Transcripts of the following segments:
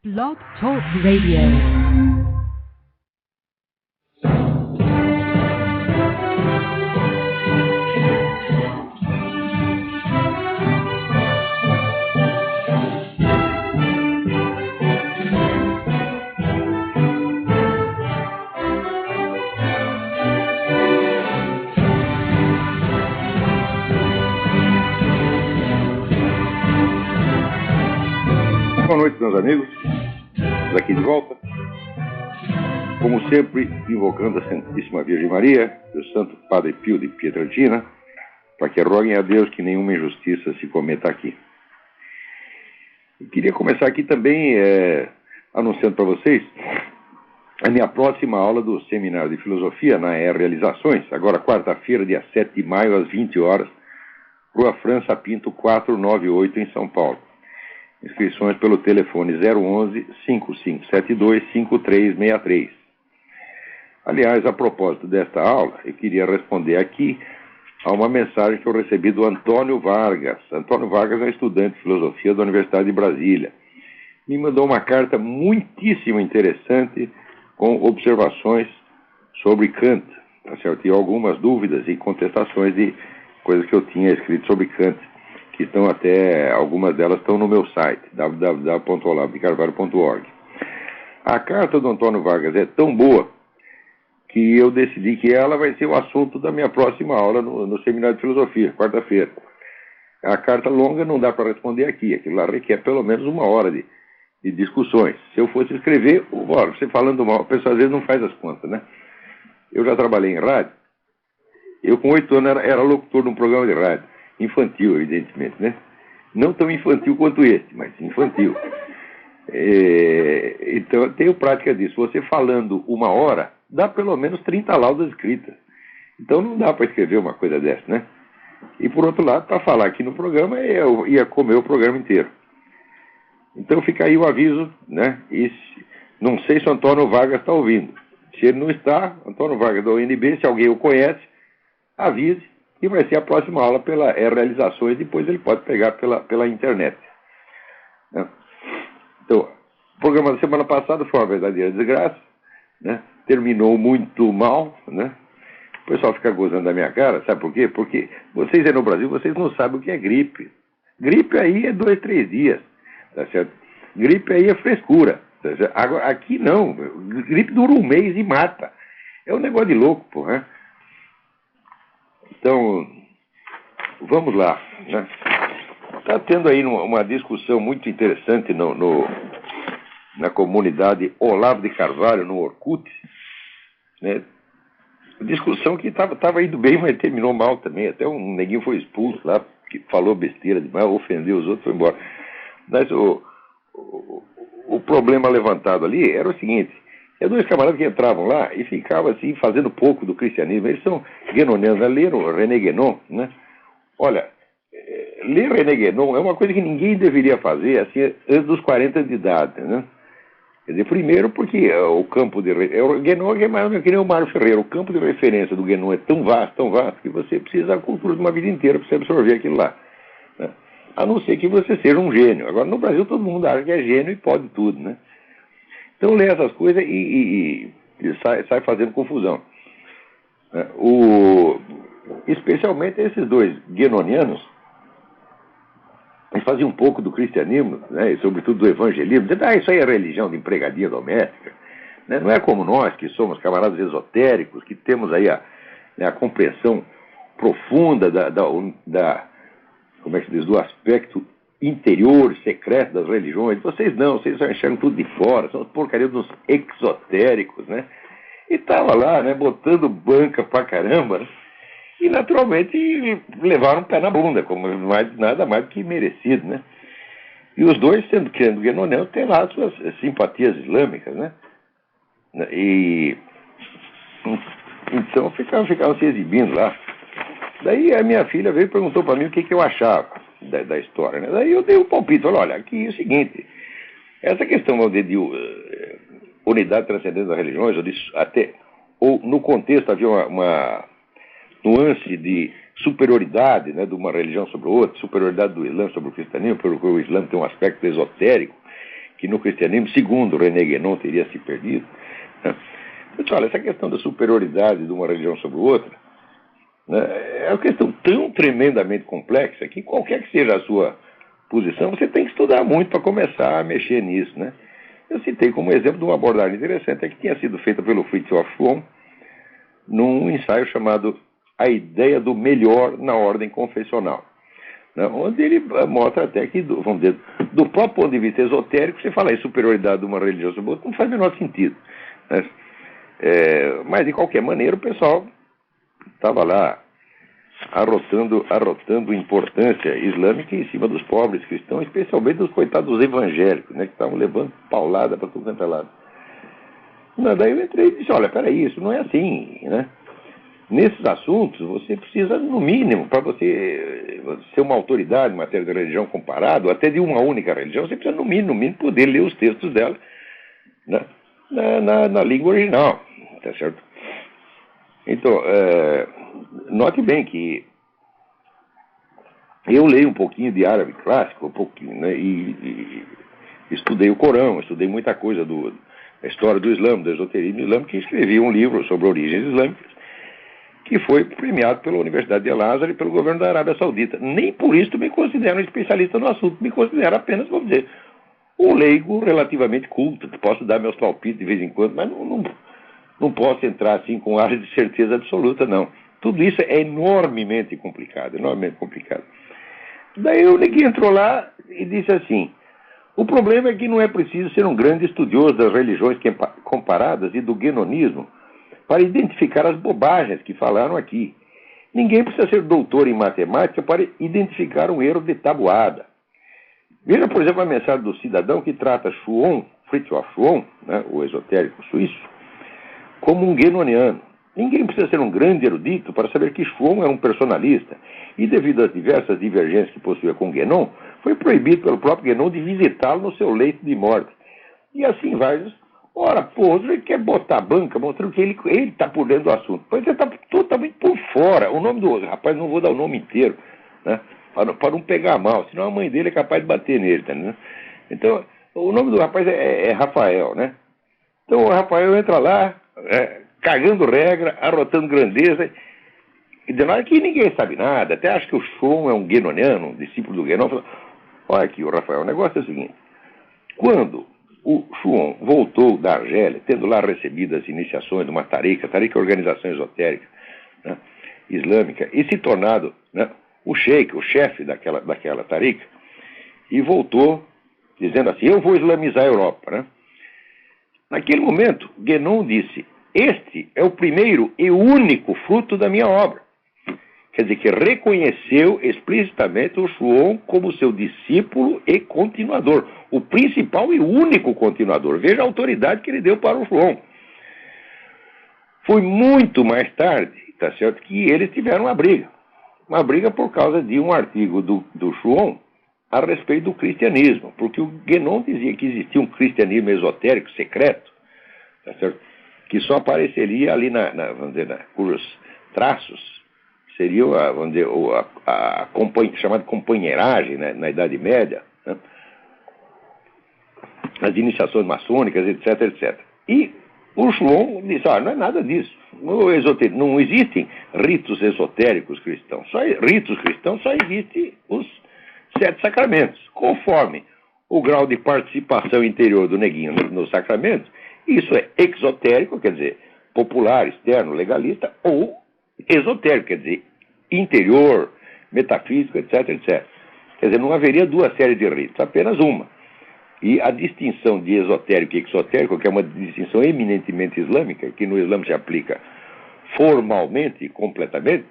Blog Talk Radio. Boa noite, meus amigos. Aqui de volta. Como sempre, invocando a Santíssima Virgem Maria e o Santo Padre Pio de Pietrelcina, para que roguem a Deus que nenhuma injustiça se cometa aqui. Eu queria começar aqui também anunciando para vocês a minha próxima aula do Seminário de Filosofia na Realizações, agora quarta-feira, dia 7 de maio, às 20 horas, Rua França Pinto 498, em São Paulo. Inscrições pelo telefone 011-5572-5363. Aliás, a propósito desta aula, eu queria responder aqui a uma mensagem que eu recebi do Antônio Vargas. Antônio Vargas é estudante de filosofia da Universidade de Brasília. Me mandou uma carta muitíssimo interessante com observações sobre Kant, tá certo? E algumas dúvidas e contestações de coisas que eu tinha escrito sobre Kant, que estão até, algumas delas estão no meu site, www.olavdecarvalho.org. A carta do Antônio Vargas é tão boa que eu decidi que ela vai ser o assunto da minha próxima aula no Seminário de Filosofia, quarta-feira. A carta longa não dá para responder aqui, aquilo lá requer pelo menos uma hora de discussões. Se eu fosse escrever, você falando mal, a pessoa às vezes não faz as contas, né? Eu já trabalhei em rádio, eu com 8 anos era locutor de um programa de rádio. Infantil, evidentemente, né? Não tão infantil quanto este, mas infantil. Então, eu tenho prática disso. Você falando uma hora, dá pelo menos 30 laudas escritas. Então, não dá para escrever uma coisa dessa, né? E, por outro lado, para falar aqui no programa, eu ia comer o programa inteiro. Então, fica aí o aviso, né? E não sei se o Antônio Vargas está ouvindo. Se ele não está, Antônio Vargas da UNB, se alguém o conhece, avise. E vai ser a próxima aula pela Realizações, depois ele pode pegar pela internet. Né? Então, o programa da semana passada foi uma verdadeira desgraça, né? Terminou muito mal, né? O pessoal fica gozando da minha cara, sabe por quê? Porque vocês aí no Brasil, vocês não sabem o que é gripe. Gripe aí é 2, 3 dias, tá certo? Gripe aí é frescura, tá certo? Agora, aqui não, gripe dura um mês e mata. É um negócio de louco, pô, né? Então, vamos lá, né? Está tendo aí uma discussão muito interessante na comunidade Olavo de Carvalho, no Orkut, né? Discussão que estava indo bem, mas terminou mal também. Até um neguinho foi expulso lá, que falou besteira demais, ofendeu os outros, foi embora. Mas o problema levantado ali era o seguinte: é 2 camaradas que entravam lá e ficavam assim, fazendo pouco do cristianismo. Eles são guénonianos, né? Leram René Guénon, né? Olha, ler René Guénon é uma coisa que ninguém deveria fazer assim, antes dos 40 de idade, né? Quer dizer, primeiro porque o campo de... O Guénon é mais que nem o Mário Ferreira. O campo de referência do Guénon é tão vasto, que você precisa da cultura de uma vida inteira para você absorver aquilo lá, né? A não ser que você seja um gênio. Agora, no Brasil, todo mundo acha que é gênio e pode tudo, né? Então lê essas coisas e sai fazendo confusão. Especialmente esses 2 guénonianos, eles faziam um pouco do cristianismo, né, e sobretudo do evangelismo, dizendo, isso aí é religião de empregadia doméstica, né? Não é como nós, que somos camaradas esotéricos, que temos aí a compreensão profunda como é que se diz, do aspecto interior, secreto das religiões. Vocês não, vocês só enxergam tudo de fora, são as porcarias dos exotéricos, né? E tava lá, né, botando banca pra caramba, né? E naturalmente levaram um pé na bunda, como nada mais do que merecido, né? E os 2, sendo guénonianos, têm lá suas simpatias islâmicas, né? E então ficavam se exibindo lá. Daí a minha filha veio e perguntou para mim o que eu achava da história, né? Daí eu dei um palpite, falei, olha, aqui é o seguinte, essa questão de unidade transcendente das religiões, ou no contexto havia uma nuance de superioridade, né, de uma religião sobre outra, superioridade do Islã sobre o cristianismo, porque o Islã tem um aspecto esotérico, que no cristianismo, segundo René Guénon, teria se perdido. Né? Então, olha, essa questão da superioridade de uma religião sobre outra, né, é uma questão tão tremendamente complexa que qualquer que seja a sua posição, você tem que estudar muito para começar a mexer nisso, né? Eu citei como exemplo de uma abordagem interessante que tinha sido feita pelo Fritjof Schwann num ensaio chamado A Ideia do Melhor na Ordem Confessional, né, onde ele mostra até que, vamos dizer, do próprio ponto de vista esotérico, você falar em superioridade de uma religião sobre outra não faz o menor sentido. Né? Mas, de qualquer maneira, o pessoal estava lá arrotando importância islâmica em cima dos pobres cristãos, especialmente dos coitados evangélicos, né, que estavam levando paulada para tudo quanto é lado. Daí eu entrei e disse, olha, peraí, isso não é assim, né? Nesses assuntos, você precisa, no mínimo, para você ser uma autoridade em matéria de religião comparado, até de uma única religião, você precisa, no mínimo poder ler os textos dela, né, na língua original, tá certo? Então, note bem que eu leio um pouquinho de árabe clássico, um pouquinho, né, e estudei o Corão, estudei muita coisa da história do Islã, do esoterismo islâmico, que escrevi um livro sobre origens islâmicas, que foi premiado pela Universidade de Al-Azhar e pelo governo da Arábia Saudita. Nem por isso me considero um especialista no assunto, me considero apenas, vamos dizer, um leigo relativamente culto, que posso dar meus palpites de vez em quando, mas não posso entrar assim com área de certeza absoluta, não. Tudo isso é enormemente complicado, enormemente complicado. Daí o neguinho entrou lá e disse assim, o problema é que não é preciso ser um grande estudioso das religiões comparadas e do guenonismo para identificar as bobagens que falaram aqui. Ninguém precisa ser doutor em matemática para identificar um erro de tabuada. Veja, por exemplo, a mensagem do cidadão que trata Fritjof Schwann, né, o esotérico suíço, como um guenoniano. Ninguém precisa ser um grande erudito para saber que Schwann é um personalista e, devido às diversas divergências que possuía com Guénon, foi proibido pelo próprio Guénon de visitá-lo no seu leito de morte. E assim vai. Ora, ele quer botar a banca mostrando que ele está por dentro do assunto. Pois ele está totalmente por fora. O nome do rapaz, não vou dar o nome inteiro, né, para não pegar mal, senão a mãe dele é capaz de bater nele. Tá, né? Então, o nome do rapaz é Rafael, né? Então o Rafael entra lá, cagando regra, arrotando grandeza, e de hora que ninguém sabe nada, até acha que o Schwann é um guenoniano, um discípulo do Guénon. Olha aqui, o Rafael, o negócio é o seguinte, quando o Schwann voltou da Argélia, tendo lá recebido as iniciações de uma tariqa é organização esotérica, né, islâmica, e se tornado, né, o sheik, o chefe daquela tariqa, e voltou dizendo assim, eu vou islamizar a Europa, né? Naquele momento, Guénon disse, este é o primeiro e único fruto da minha obra. Quer dizer, que reconheceu explicitamente o Schwann como seu discípulo e continuador. O principal e único continuador. Veja a autoridade que ele deu para o Schwann. Foi muito mais tarde, tá certo, que eles tiveram uma briga. Uma briga por causa de um artigo do Schwann a respeito do cristianismo. Porque o Guénon dizia que existia um cristianismo esotérico secreto, tá certo, que só apareceria ali vamos dizer, cujos traços seria vamos dizer, a chamada companheiragem, né, na Idade Média, né, as iniciações maçônicas, etc, etc. E o Schwann disse, não é nada disso. Não existem ritos esotéricos cristãos. Ritos cristãos só existem os 7 sacramentos. Conforme o grau de participação interior do neguinho nos sacramentos, isso é exotérico, quer dizer, popular, externo, legalista, ou esotérico, quer dizer, interior, metafísico, etc, etc. Quer dizer, não haveria 2 séries de ritos, apenas uma. E a distinção de esotérico e exotérico, que é uma distinção eminentemente islâmica, que no Islã se aplica formalmente e completamente,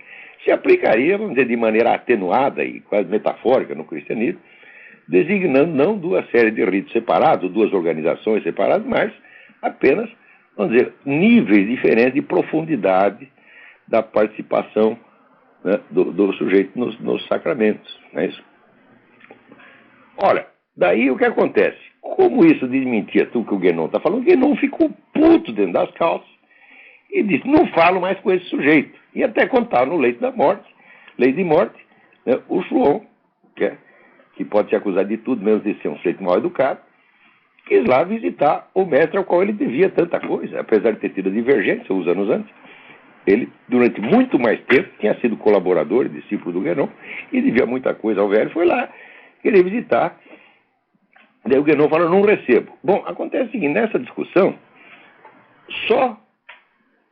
se aplicaria, vamos dizer, de maneira atenuada e quase metafórica no cristianismo, designando não 2 séries de ritos separados, 2 organizações separadas, mas apenas, vamos dizer, níveis diferentes de profundidade da participação, né, do sujeito nos sacramentos. Não é isso? Olha, daí o que acontece? Como isso desmentia tudo que o Guénon está falando, o Guénon ficou puto dentro das calças e disse, não falo mais com esse sujeito. E até quando estava no leito de morte, né, o Schwann, que pode ser acusado de tudo, menos de ser um sujeito mal educado, quis lá visitar o mestre ao qual ele devia tanta coisa, apesar de ter tido divergência uns anos antes. Ele, durante muito mais tempo, tinha sido colaborador e discípulo do Guénon e devia muita coisa ao velho, foi lá querer visitar. Daí o Guénon falou, não recebo. Bom, acontece o seguinte, nessa discussão, só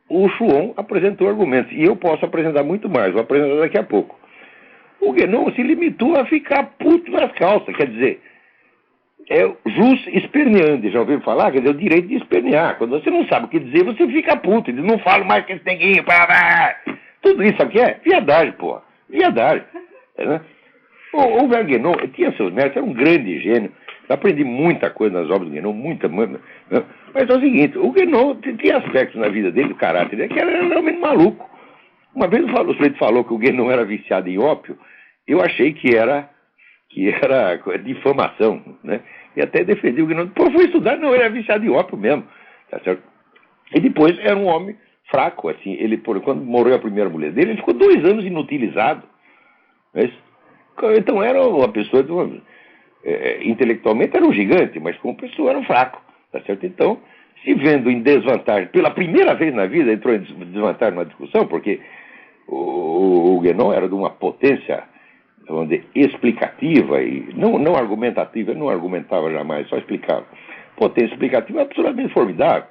o Chuon apresentou argumentos, e eu posso apresentar muito mais, vou apresentar daqui a pouco. O Guénon se limitou a ficar puto nas calças, quer dizer, é jus esperneando, já ouviram falar? Quer dizer, o direito de espernear. Quando você não sabe o que dizer, você fica puto, ele não fala mais que esse neguinho, tudo isso aqui é viadagem, pô, viadagem. Né? O velho Guénon tinha seus méritos, era um grande gênio. Eu aprendi muita coisa nas obras do Guénon, muita. Né? Mas é o seguinte, o Guénon tinha aspectos na vida dele, do caráter dele, que era realmente maluco. Uma vez o sujeito falou que o Guénon era viciado em ópio, eu achei que era difamação, né? E até defendi o Guénon. Pô, fui estudar, não, ele era viciado em ópio mesmo, tá certo? E depois era um homem fraco, assim, ele, quando morreu a primeira mulher dele, ele ficou 2 anos inutilizado. Mas, então era uma pessoa, intelectualmente era um gigante, mas como pessoa era um fraco, tá certo? Então, se vendo em desvantagem, pela primeira vez na vida entrou em desvantagem numa discussão, porque o Guénon era de uma potência, vamos dizer, explicativa e não argumentativa, não argumentava jamais, só explicava. Potência explicativa absolutamente formidável.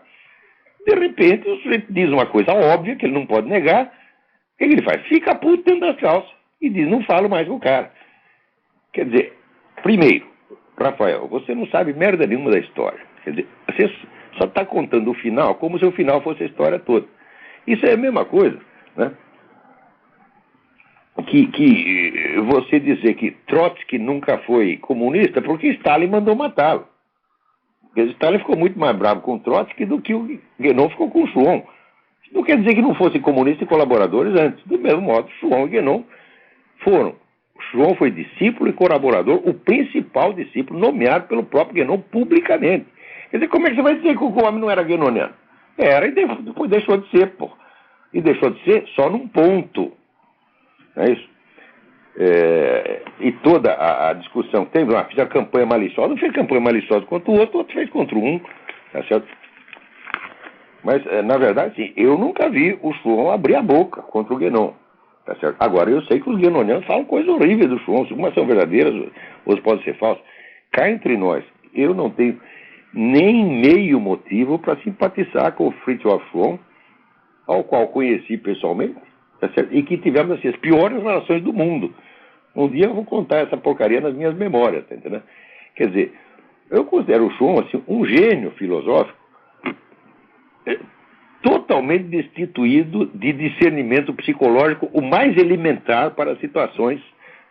De repente, o sujeito diz uma coisa óbvia, que ele não pode negar, o que ele faz? Fica puto dentro das calças e diz, não falo mais com o cara. Quer dizer, primeiro, Rafael, você não sabe merda nenhuma da história. Quer dizer, você só está contando o final como se o final fosse a história toda. Isso é a mesma coisa, né? Que você dizer que Trotsky nunca foi comunista porque Stalin mandou matá-lo. Porque Stalin ficou muito mais bravo com Trotsky do que o Guénon ficou com o Chuon. Isso não quer dizer que não fossem comunistas e colaboradores antes. Do mesmo modo, Chuon e Guénon foram. Chuon foi discípulo e colaborador, o principal discípulo nomeado pelo próprio Guénon publicamente. Quer dizer, como é que você vai dizer que o homem não era guénoniano? Era e depois deixou de ser, pô. E deixou de ser só num ponto. Não é isso? E toda a discussão que tem, fez a campanha maliciosa, não fez campanha maliciosa contra o outro fez contra um, tá certo? Mas, na verdade, sim, eu nunca vi o Chuon abrir a boca contra o Guénon, tá certo? Agora, eu sei que os guénonianos falam coisas horríveis do Chuon, umas são verdadeiras, outras podem ser falsas. Cá entre nós, eu não tenho nem meio motivo para simpatizar com o Fritjof Chuon, ao qual conheci pessoalmente, tá certo? E que tivemos assim, as piores relações do mundo. Um dia eu vou contar essa porcaria nas minhas memórias, tá entendendo? Quer dizer, eu considero o Chuon assim, um gênio filosófico totalmente destituído de discernimento psicológico o mais elementar para as situações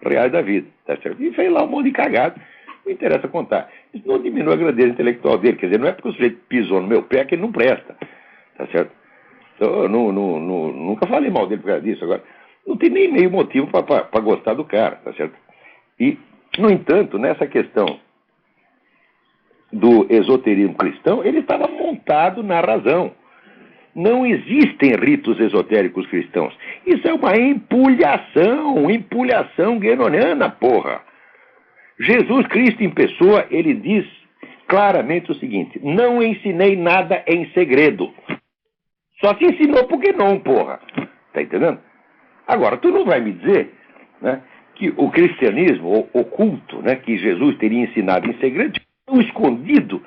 reais da vida, tá certo? E fez lá um monte de cagada, não interessa contar. Isso não diminui a grandeza intelectual dele, quer dizer, não é porque o sujeito pisou no meu pé que ele não presta, tá certo? Eu nunca falei mal dele por causa disso. Agora, não tem nem meio motivo para gostar do cara, tá certo? E, no entanto, nessa questão do esoterismo cristão, ele estava montado na razão. Não existem ritos esotéricos cristãos. Isso é uma empulhação guénoniana, porra. Jesus Cristo em pessoa, ele diz claramente o seguinte: não ensinei nada em segredo. Só se ensinou por Guénon, porra. Tá entendendo? Agora, tu não vai me dizer, né, que o cristianismo oculto, né, que Jesus teria ensinado em segredo, ficou escondido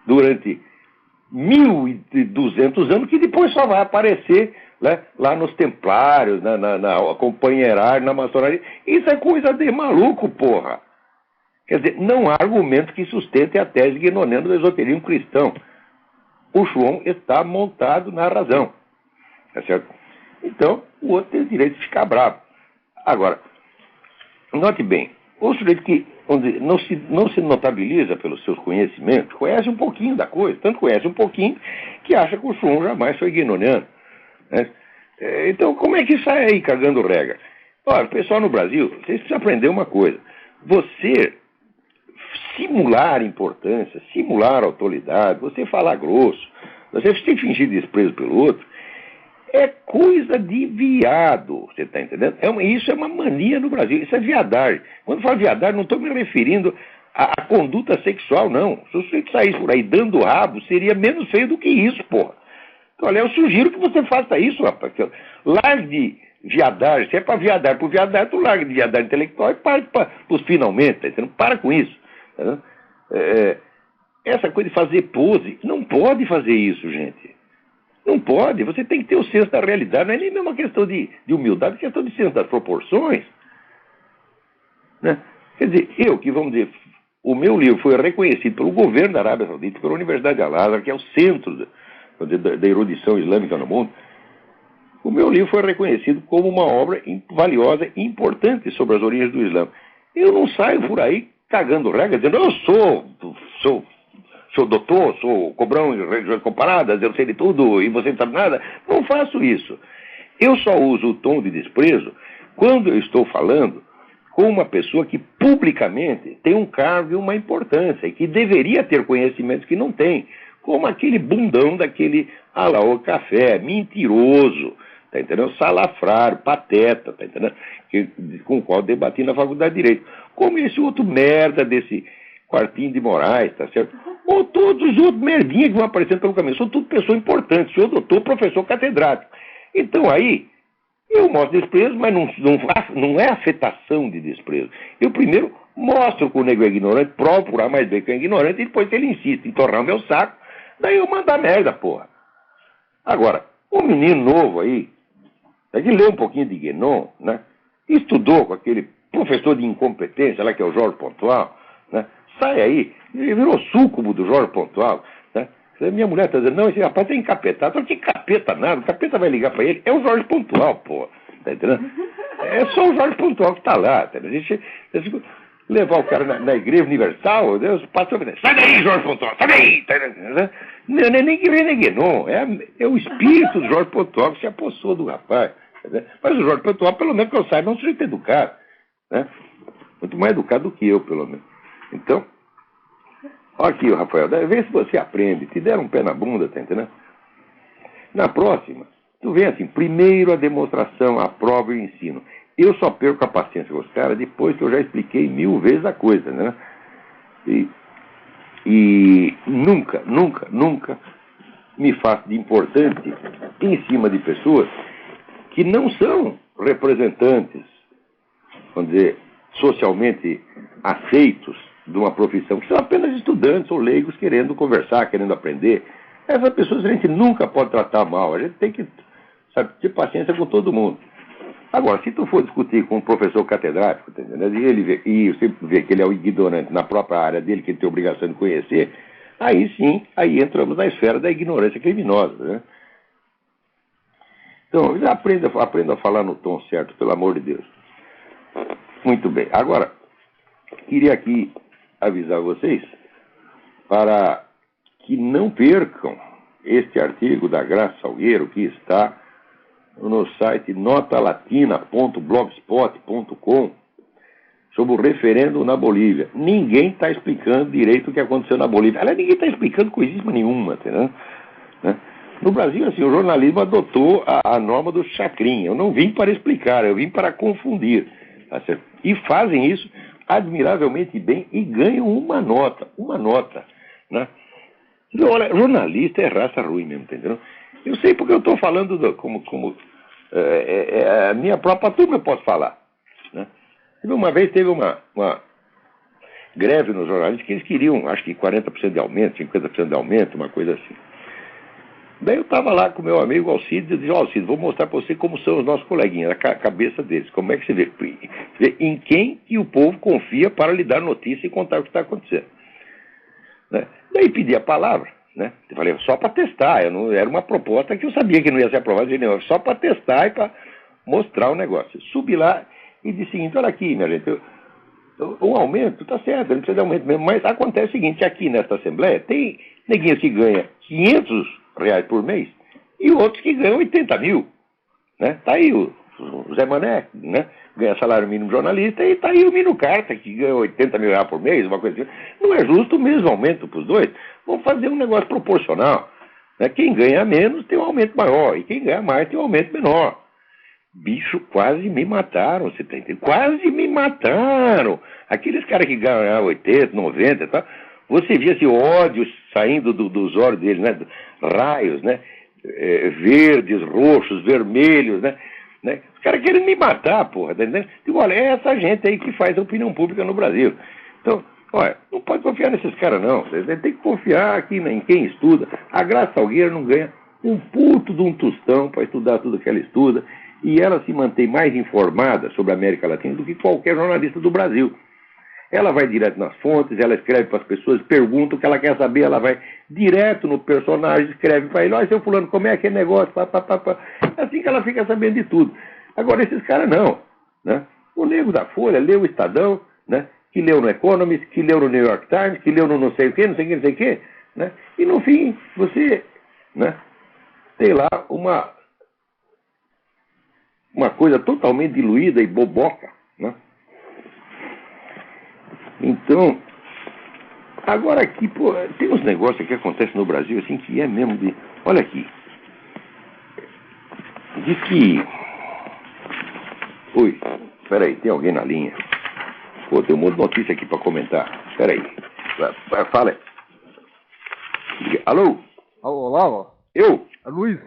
durante 1.200 anos, que depois só vai aparecer, né, lá nos templários, na companheiragem, na maçonaria. Isso é coisa de maluco, porra. Quer dizer, não há argumento que sustente a tese guénoniana do esoterismo cristão. O Chuon está montado na razão, tá certo? Então, o outro tem o direito de ficar bravo. Agora, note bem, o sujeito que não se notabiliza pelos seus conhecimentos, conhece um pouquinho da coisa, tanto conhece um pouquinho que acha que o Chuon jamais foi guénoniano, né? Então, como é que sai aí cagando regra? Olha, pessoal no Brasil, vocês precisam aprender uma coisa. Você simular importância, simular autoridade, você falar grosso, você fingir desprezo pelo outro, é coisa de viado, você está entendendo? Isso é uma mania no Brasil, isso é viadagem. Quando eu falo viadagem, não estou me referindo A conduta sexual, não. Se o sujeito saísse por aí dando rabo, seria menos feio do que isso, porra. Então, olha, eu sugiro que você faça isso, rapaz. Largue de viadagem. Se é pra viadar por viadar, tu larga de viadar intelectual e para os finalmente, tá entendendo? Para com isso. Tá? Essa coisa de fazer pose, não pode fazer isso, gente. Não pode. Você tem que ter o senso da realidade. Não é nem mesmo uma questão de humildade, é questão de senso das proporções. Né? Quer dizer, vamos dizer, o meu livro foi reconhecido pelo governo da Arábia Saudita, pela Universidade de Al-Azhar, que é o centro da erudição islâmica no mundo. O meu livro foi reconhecido como uma obra valiosa e importante sobre as origens do Islã. Eu não saio por aí cagando regra, dizendo, eu sou doutor, sou cobrão em religiões comparadas, eu sei de tudo e você não sabe nada. Não faço isso. Eu só uso o tom de desprezo quando eu estou falando com uma pessoa que publicamente tem um cargo e uma importância e que deveria ter conhecimentos que não tem, como aquele bundão daquele Alaô Café, mentiroso, tá entendendo? Salafrário, pateta, tá entendendo? Com o qual debati na Faculdade de Direito. Como esse outro merda desse Quartinho de Moraes, tá certo? Ou todos os outros merdinhas que vão aparecendo pelo caminho. São tudo pessoas importantes, senhor doutor, professor catedrático. Então aí, eu mostro desprezo, mas não é afetação de desprezo. Eu primeiro mostro que o nego é ignorante, provo por A mais B que é ignorante, e depois ele insiste em torrar o meu saco, daí eu mando a merda, porra. Agora, um menino novo aí, que lê um pouquinho de Guénon, né? Estudou com aquele professor de incompetência lá que é o Jorge Pontual, né? Sai aí, ele virou súcubo do Jorge Pontual, né? Minha mulher está dizendo, não, esse rapaz é encapetado. Que capeta nada, o capeta vai ligar para ele. É o Jorge Pontual, pô. Tá entendendo? É só o Jorge Pontual que está lá. Tá entendendo? Levar o cara na Igreja Universal, Deus, pastor, sai daí, Jorge Pontual, sai daí. Tá entendendo? Não é nem Guénon, é o espírito do Jorge Pontual que se apossou do rapaz. Tá, mas o Jorge Pontual, pelo menos que eu saiba, é um sujeito educado. Né? Muito mais educado do que eu, pelo menos. Então, olha aqui, Rafael, vê se você aprende. Te deram um pé na bunda, tá entendendo? Na próxima, tu vem assim, primeiro a demonstração, a prova e o ensino. Eu só perco a paciência com os caras depois que eu já expliquei 1000 vezes a coisa, né? E nunca me faço de importante em cima de pessoas que não são representantes, vamos dizer, socialmente aceitos de uma profissão, que são apenas estudantes ou leigos querendo conversar, querendo aprender. Essas pessoas a gente nunca pode tratar mal, a gente tem que, sabe, ter paciência com todo mundo. Agora, se tu for discutir com um professor catedrático, tá entendendo? E você vê que ele é o ignorante na própria área dele, que ele tem obrigação de conhecer, aí sim, aí entramos na esfera da ignorância criminosa, né? Então, aprenda a falar no tom certo, pelo amor de Deus. Muito bem. Agora, queria aqui avisar vocês para que não percam este artigo da Graça Salgueiro, que está no site notalatina.blogspot.com sobre o referendo na Bolívia. Ninguém está explicando direito o que aconteceu na Bolívia. Aliás, ninguém está explicando coisíssima nenhuma, entendeu? Né? No Brasil, assim, o jornalismo adotou a norma do chacrinha. Eu não vim para explicar, eu vim para confundir. Tá certo? E fazem isso admiravelmente bem e ganham uma nota, né? Olha, jornalista é raça ruim mesmo, entendeu? Eu sei porque eu estou falando como a minha própria turma eu posso falar, né? Uma vez teve uma greve nos jornalistas que eles queriam, acho que 40% de aumento, 50% de aumento, uma coisa assim. Daí eu estava lá com meu amigo Alcides e disse, Alcides, vou mostrar para você como são os nossos coleguinhas, a cabeça deles, como é que você vê, em quem que o povo confia para lhe dar notícia e contar o que está acontecendo. Né? Daí pedi a palavra, né? Eu falei, só para testar, era uma proposta que eu sabia que não ia ser aprovada, só para testar e para mostrar o negócio. Subi lá e disse o seguinte, olha aqui, minha gente, o aumento, tá certo, não precisa de aumento mesmo, mas acontece o seguinte, aqui nesta Assembleia tem neguinho que ganha R$500 por mês e outros que ganham 80 mil, né? Tá aí o Zé Mané, né? Ganha salário mínimo jornalista e tá aí o Mino Carta que ganha 80 mil reais por mês, uma coisa assim. Não é justo o mesmo aumento para os dois. Vamos fazer um negócio proporcional, né? Quem ganha menos tem um aumento maior e quem ganha mais tem um aumento menor. Bicho, quase me mataram, você tá entendendo? Quase me mataram. Aqueles caras que ganham 80, 90 e tal, você via esse ódio saindo dos olhos deles, né? Raios, né? Verdes, roxos, vermelhos, né? Os caras querem me matar, porra, tá entendendo? Digo, olha, é essa gente aí que faz a opinião pública no Brasil. Então, olha, não pode confiar nesses caras, não. Você tem que confiar aqui em quem estuda. A Graça Salgueiro não ganha um puto de um tostão para estudar tudo que ela estuda. E ela se mantém mais informada sobre a América Latina do que qualquer jornalista do Brasil. Ela vai direto nas fontes, ela escreve para as pessoas, pergunta o que ela quer saber, ela vai direto no personagem, escreve para ele, olha, seu fulano, como é aquele negócio, É assim que ela fica sabendo de tudo. Agora, esses caras não, né? O nego da Folha leu o Estadão, né? Que leu no Economist, que leu no New York Times, que leu no não sei o quê, não sei o quê, não sei o quê, né? E no fim, você, né, tem lá uma coisa totalmente diluída e boboca, né? Então, agora aqui, pô, tem uns negócios que acontecem no Brasil, assim, que é mesmo de... Olha aqui. Diz que... Oi, peraí, tem alguém na linha? Pô, tem um monte de notícia aqui pra comentar. Peraí. Fala aí. Alô? Olá, Eu? é Luiz.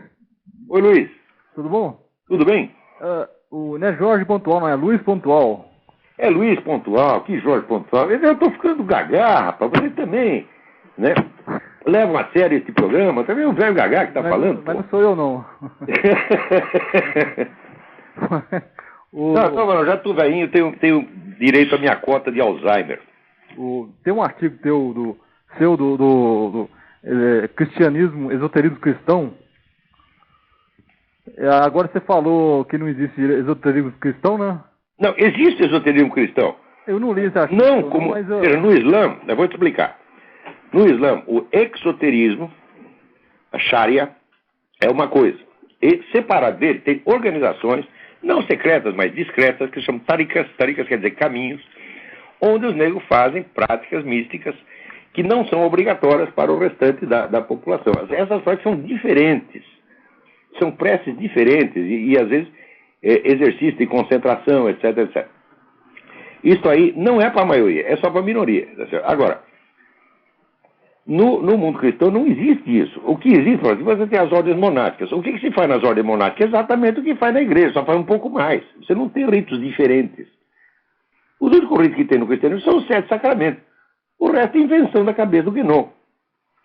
Oi, Luiz. Tudo bom? Tudo bem? Não é Jorge Pontual, não é Luiz Pontual. É Luiz Pontual, que Jorge Pontual. Eu tô ficando gagá, rapaz. Você também, né? Leva a sério esse programa. Também é o velho gagá que tá falando. Mas não sou eu, não. Não, já tô velhinho, tenho direito à minha cota de Alzheimer. Tem um artigo teu do cristianismo, esoterismo cristão. Agora você falou que não existe esoterismo cristão, né? Não, existe esoterismo cristão. Eu não li esse artigo. Não, como no Islã, eu vou te explicar. No Islã, o exoterismo, a Sharia, é uma coisa. E separado dele, tem organizações, não secretas, mas discretas, que se chamam tarikas. Tarikas quer dizer caminhos, onde os negros fazem práticas místicas que não são obrigatórias para o restante da população. Essas práticas são diferentes. São preces diferentes e às vezes, exercício de concentração, etc, etc. Isso aí não é para a maioria, é só para a minoria. Agora, no mundo cristão não existe isso. O que existe, por exemplo, você tem as ordens monásticas. O que se faz nas ordens monásticas? Exatamente o que faz na igreja, só faz um pouco mais. Você não tem ritos diferentes. Os únicos ritos que tem no cristianismo são os 7 sacramentos. O resto é invenção da cabeça do Guénon.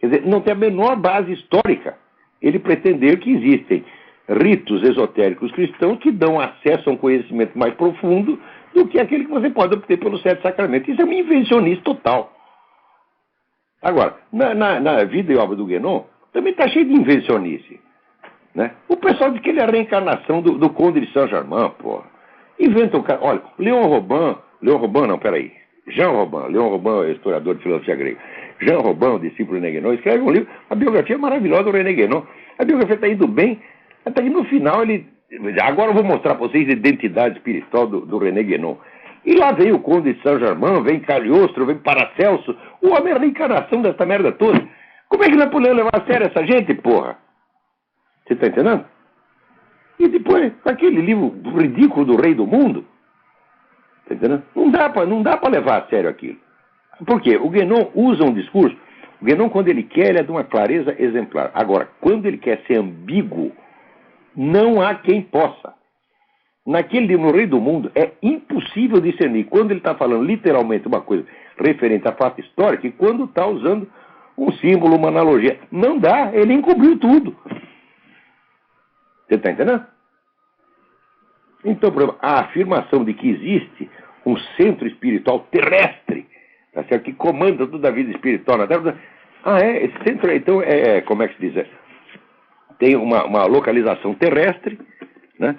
Quer dizer, não tem a menor base histórica ele pretender que existem ritos esotéricos cristãos que dão acesso a um conhecimento mais profundo do que aquele que você pode obter pelos 7 sacramentos. Isso é uma invencionice total. Agora, na vida e obra do Guénon, também está cheio de invencionice. Né? O pessoal diz que ele é a reencarnação do Conde de Saint-Germain, porra. Inventa um cara... Olha, Jean Robin, Leon Robin é historiador de filosofia grega. Jean Robin, o discípulo de René Guénon, escreve um livro, a biografia maravilhosa do René Guénon. A biografia está indo bem, até que no final ele... Agora eu vou mostrar para vocês a identidade espiritual do René Guénon. E lá vem o Conde de Saint-Germain, vem Cagliostro, vem Paracelso, o homem é a reencarnação dessa merda toda. Como é que nós podemos levar a sério essa gente, porra? Você está entendendo? E depois, aquele livro ridículo do Rei do Mundo, tá entendendo? Não dá para levar a sério aquilo. Por quê? O Guénon usa um discurso. O Guénon, quando ele quer, ele é de uma clareza exemplar. Agora, quando ele quer ser ambíguo, não há quem possa. Naquele livro, No Rei do Mundo, é impossível discernir quando ele está falando literalmente uma coisa referente à fato histórico e quando está usando um símbolo, uma analogia. Não dá, ele encobriu tudo. Você está entendendo? Então, por exemplo, a afirmação de que existe um centro espiritual terrestre, tá certo? Que comanda toda a vida espiritual na Terra. Esse centro, então, como é que se diz? Tem uma localização terrestre, né?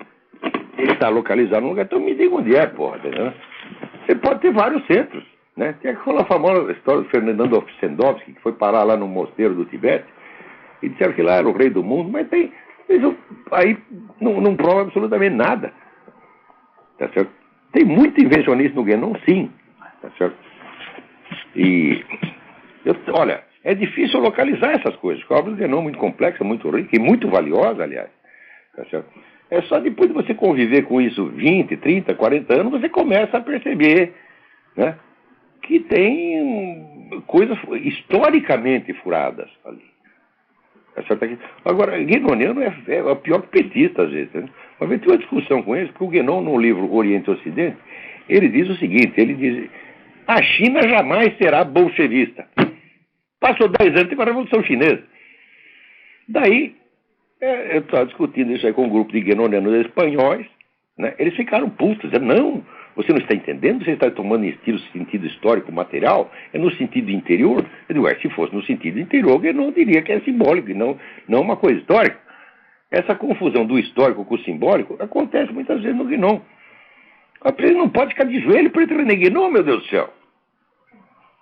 Ele está localizado num lugar, então me diga onde é, porra, entendeu? Você pode ter vários centros, né? Tem aquela famosa história do Fernando Ossendowski, que foi parar lá no mosteiro do Tibete, e disseram que lá era o rei do mundo, mas tem... Isso aí não prova absolutamente nada. Tá certo? Tem muito invencionice no Guénon, sim. Tá certo? E, olha, é difícil localizar essas coisas, porque a obra do Guénon é muito complexa, muito rica e muito valiosa, aliás. Tá certo? É só depois de você conviver com isso 20, 30, 40 anos, você começa a perceber, né, que tem coisas historicamente furadas ali. Agora, guénoniano é o pior que petista, às vezes. Né? Uma vez tive uma discussão com eles, porque o Guénon, no livro Oriente e Ocidente, ele diz o seguinte, ele diz, a China jamais será bolchevista. Passou 10 anos, teve a Revolução Chinesa. Daí, eu estava discutindo isso aí com um grupo de guénonianos espanhóis, né? Eles ficaram putos, dizendo, não, você não está entendendo, você está tomando em sentido histórico material, é no sentido interior. Eu digo, se fosse no sentido interior, eu não diria que é simbólico, não uma coisa histórica. Essa confusão do histórico com o simbólico acontece muitas vezes no Guénon. Ele não pode ficar de joelho para entrar no Guénon, meu Deus do céu.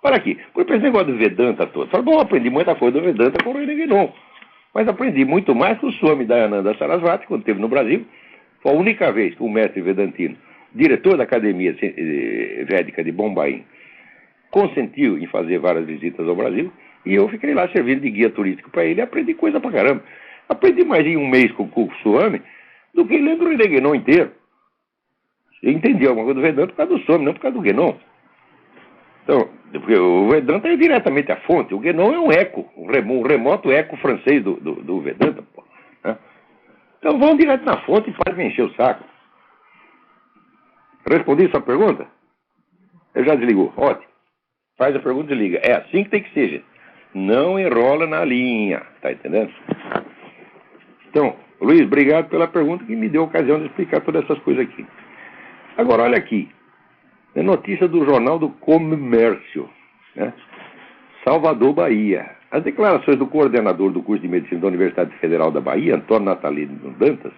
Olha aqui, por esse negócio do Vedanta todo. Fala, bom, aprendi muita coisa do Vedanta com o Guénon. Mas aprendi muito mais com o Swami Dayananda Sarasvati, quando esteve no Brasil. Foi a única vez que o mestre vedantino, diretor da Academia Védica de Bombaim, consentiu em fazer várias visitas ao Brasil, e eu fiquei lá servindo de guia turístico para ele e aprendi coisa pra caramba. Aprendi mais em um mês com o Swami do que lendo o Guénon inteiro. Eu entendi alguma coisa do Vedanta por causa do Swami, não por causa do Guénon. Então, porque o Vedanta é diretamente a fonte, o Guénon é um eco, um remoto eco francês do Vedanta. Pô, né? Então vão direto na fonte e para de me encher o saco. Respondi sua pergunta? Eu já desligou. Ótimo. Faz a pergunta e desliga. É assim que tem que ser, gente. Não enrola na linha. Tá entendendo? Então, Luiz, obrigado pela pergunta que me deu a ocasião de explicar todas essas coisas aqui. Agora, olha aqui. É notícia do Jornal do Comércio, né? Salvador, Bahia. As declarações do coordenador do curso de medicina da Universidade Federal da Bahia, Antônio Natalino Dantas,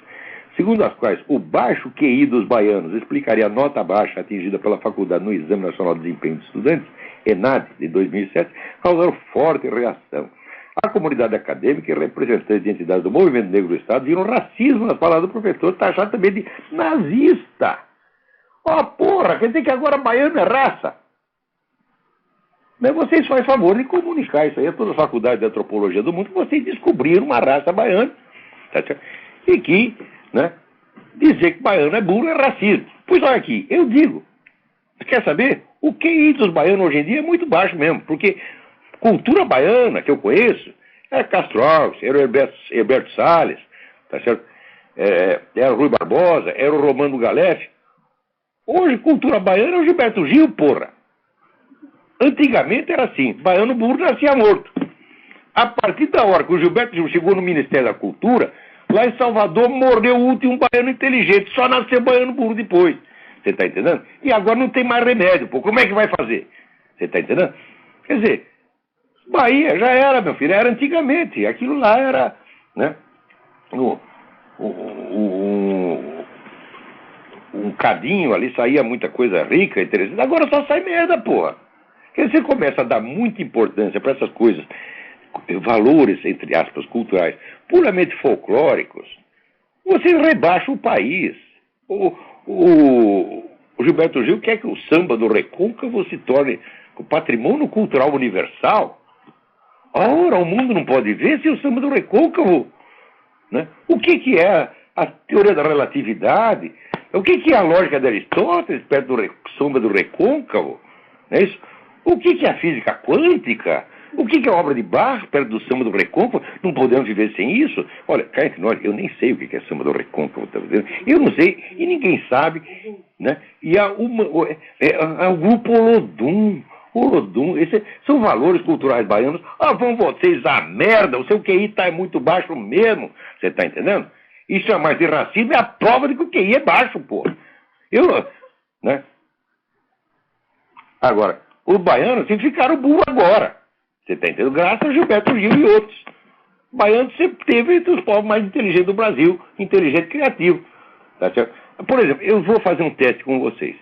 segundo as quais o baixo QI dos baianos explicaria a nota baixa atingida pela faculdade no Exame Nacional de Desempenho de Estudantes, ENAD, de 2007, causaram forte reação. A comunidade acadêmica e representantes de entidades do movimento negro do Estado viram racismo nas palavras do professor, taxado também de nazista. Ó, porra, quer dizer que agora baiano é raça? Mas vocês fazem favor de comunicar isso aí a todas as faculdades de antropologia do mundo, que vocês descobriram uma raça baiana. Tá certo? E que, né, dizer que baiano é burro é racismo. Pois olha aqui, eu digo, quer saber? O QI dos baianos hoje em dia é muito baixo mesmo, porque cultura baiana que eu conheço é Castro Alves, era o Herberto Salles, tá certo? Era o Rui Barbosa, era o Romano Galef. Hoje, cultura baiana é o Gilberto Gil, porra. Antigamente era assim, baiano burro nascia morto. A partir da hora que o Gilberto Gil chegou no Ministério da Cultura, lá em Salvador morreu o último baiano inteligente, só nasceu baiano burro depois. Você está entendendo? E agora não tem mais remédio, pô. Como é que vai fazer? Você está entendendo? Quer dizer, Bahia já era, meu filho, era antigamente. Aquilo lá era, né, um cadinho ali, saía muita coisa rica, interessante. Agora só sai merda, porra. Quer dizer, você começa a dar muita importância para essas coisas, valores, entre aspas, culturais, puramente folclóricos, você rebaixa o país. O Gilberto Gil quer que o samba do Recôncavo se torne o patrimônio cultural universal. Ora, o mundo não pode ver se o samba do Recôncavo, né? O que é a teoria da relatividade? O que é a lógica de Aristóteles perto do samba do Recôncavo? Não é isso? O que é a física quântica? O que é a obra de Bach perto do samba do Recôncavo? Não podemos viver sem isso? Olha, cá entre nós, eu nem sei o que é samba do Recôncavo, tá dizendo? Eu não sei, e ninguém sabe, né? E há o grupo Olodum. Esses são valores culturais baianos. Ah, vão vocês a merda, o seu QI tá muito baixo mesmo. Você tá entendendo? E chamar de racismo é a prova de que o QI é baixo, pô. Né? Agora, os baianos ficaram burros agora. Você está entendendo? Graças a Gilberto Gil e outros. O baiano sempre teve entre os povos mais inteligentes do Brasil, inteligente e criativo. Tá certo? Por exemplo, eu vou fazer um teste com vocês.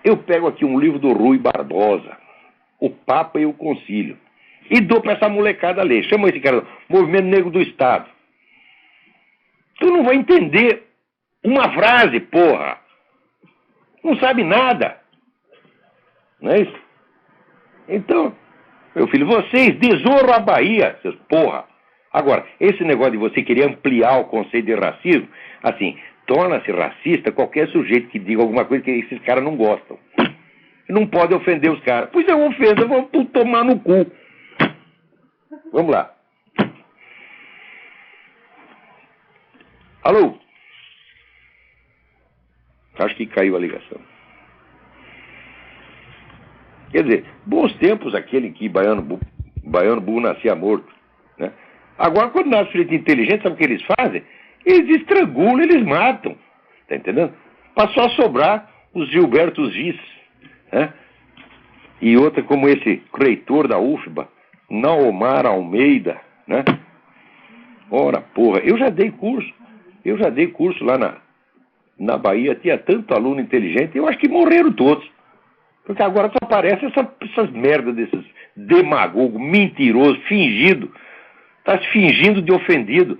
Eu pego aqui um livro do Rui Barbosa, O Papa e o Concílio, e dou para essa molecada ler. Chama esse cara, Movimento Negro do Estado. Tu não vai entender uma frase, porra. Não sabe nada. Não é isso? Então, meu filho, vocês desonram a Bahia, seus porra. Agora, esse negócio de você querer ampliar o conceito de racismo, assim, torna-se racista qualquer sujeito que diga alguma coisa que esses caras não gostam. Não pode ofender os caras. Pois é uma ofensa, vamos tudo tomar no cu. Vamos lá. Alô? Acho que caiu a ligação. Quer dizer, bons tempos aquele que baiano burro nascia morto, né? Agora, quando nasce sujeito inteligente, sabe o que eles fazem? Eles estrangulam, eles matam. Tá entendendo? Passou a sobrar os Gilbertos Gis, né? E outra como esse reitor da UFBA, Naomar Almeida, né? Ora, porra, eu já dei curso lá na Bahia, tinha tanto aluno inteligente, eu acho que morreram todos. Porque agora só aparece essas merdas desses demagogos, mentirosos, fingido. Tá se fingindo de ofendido,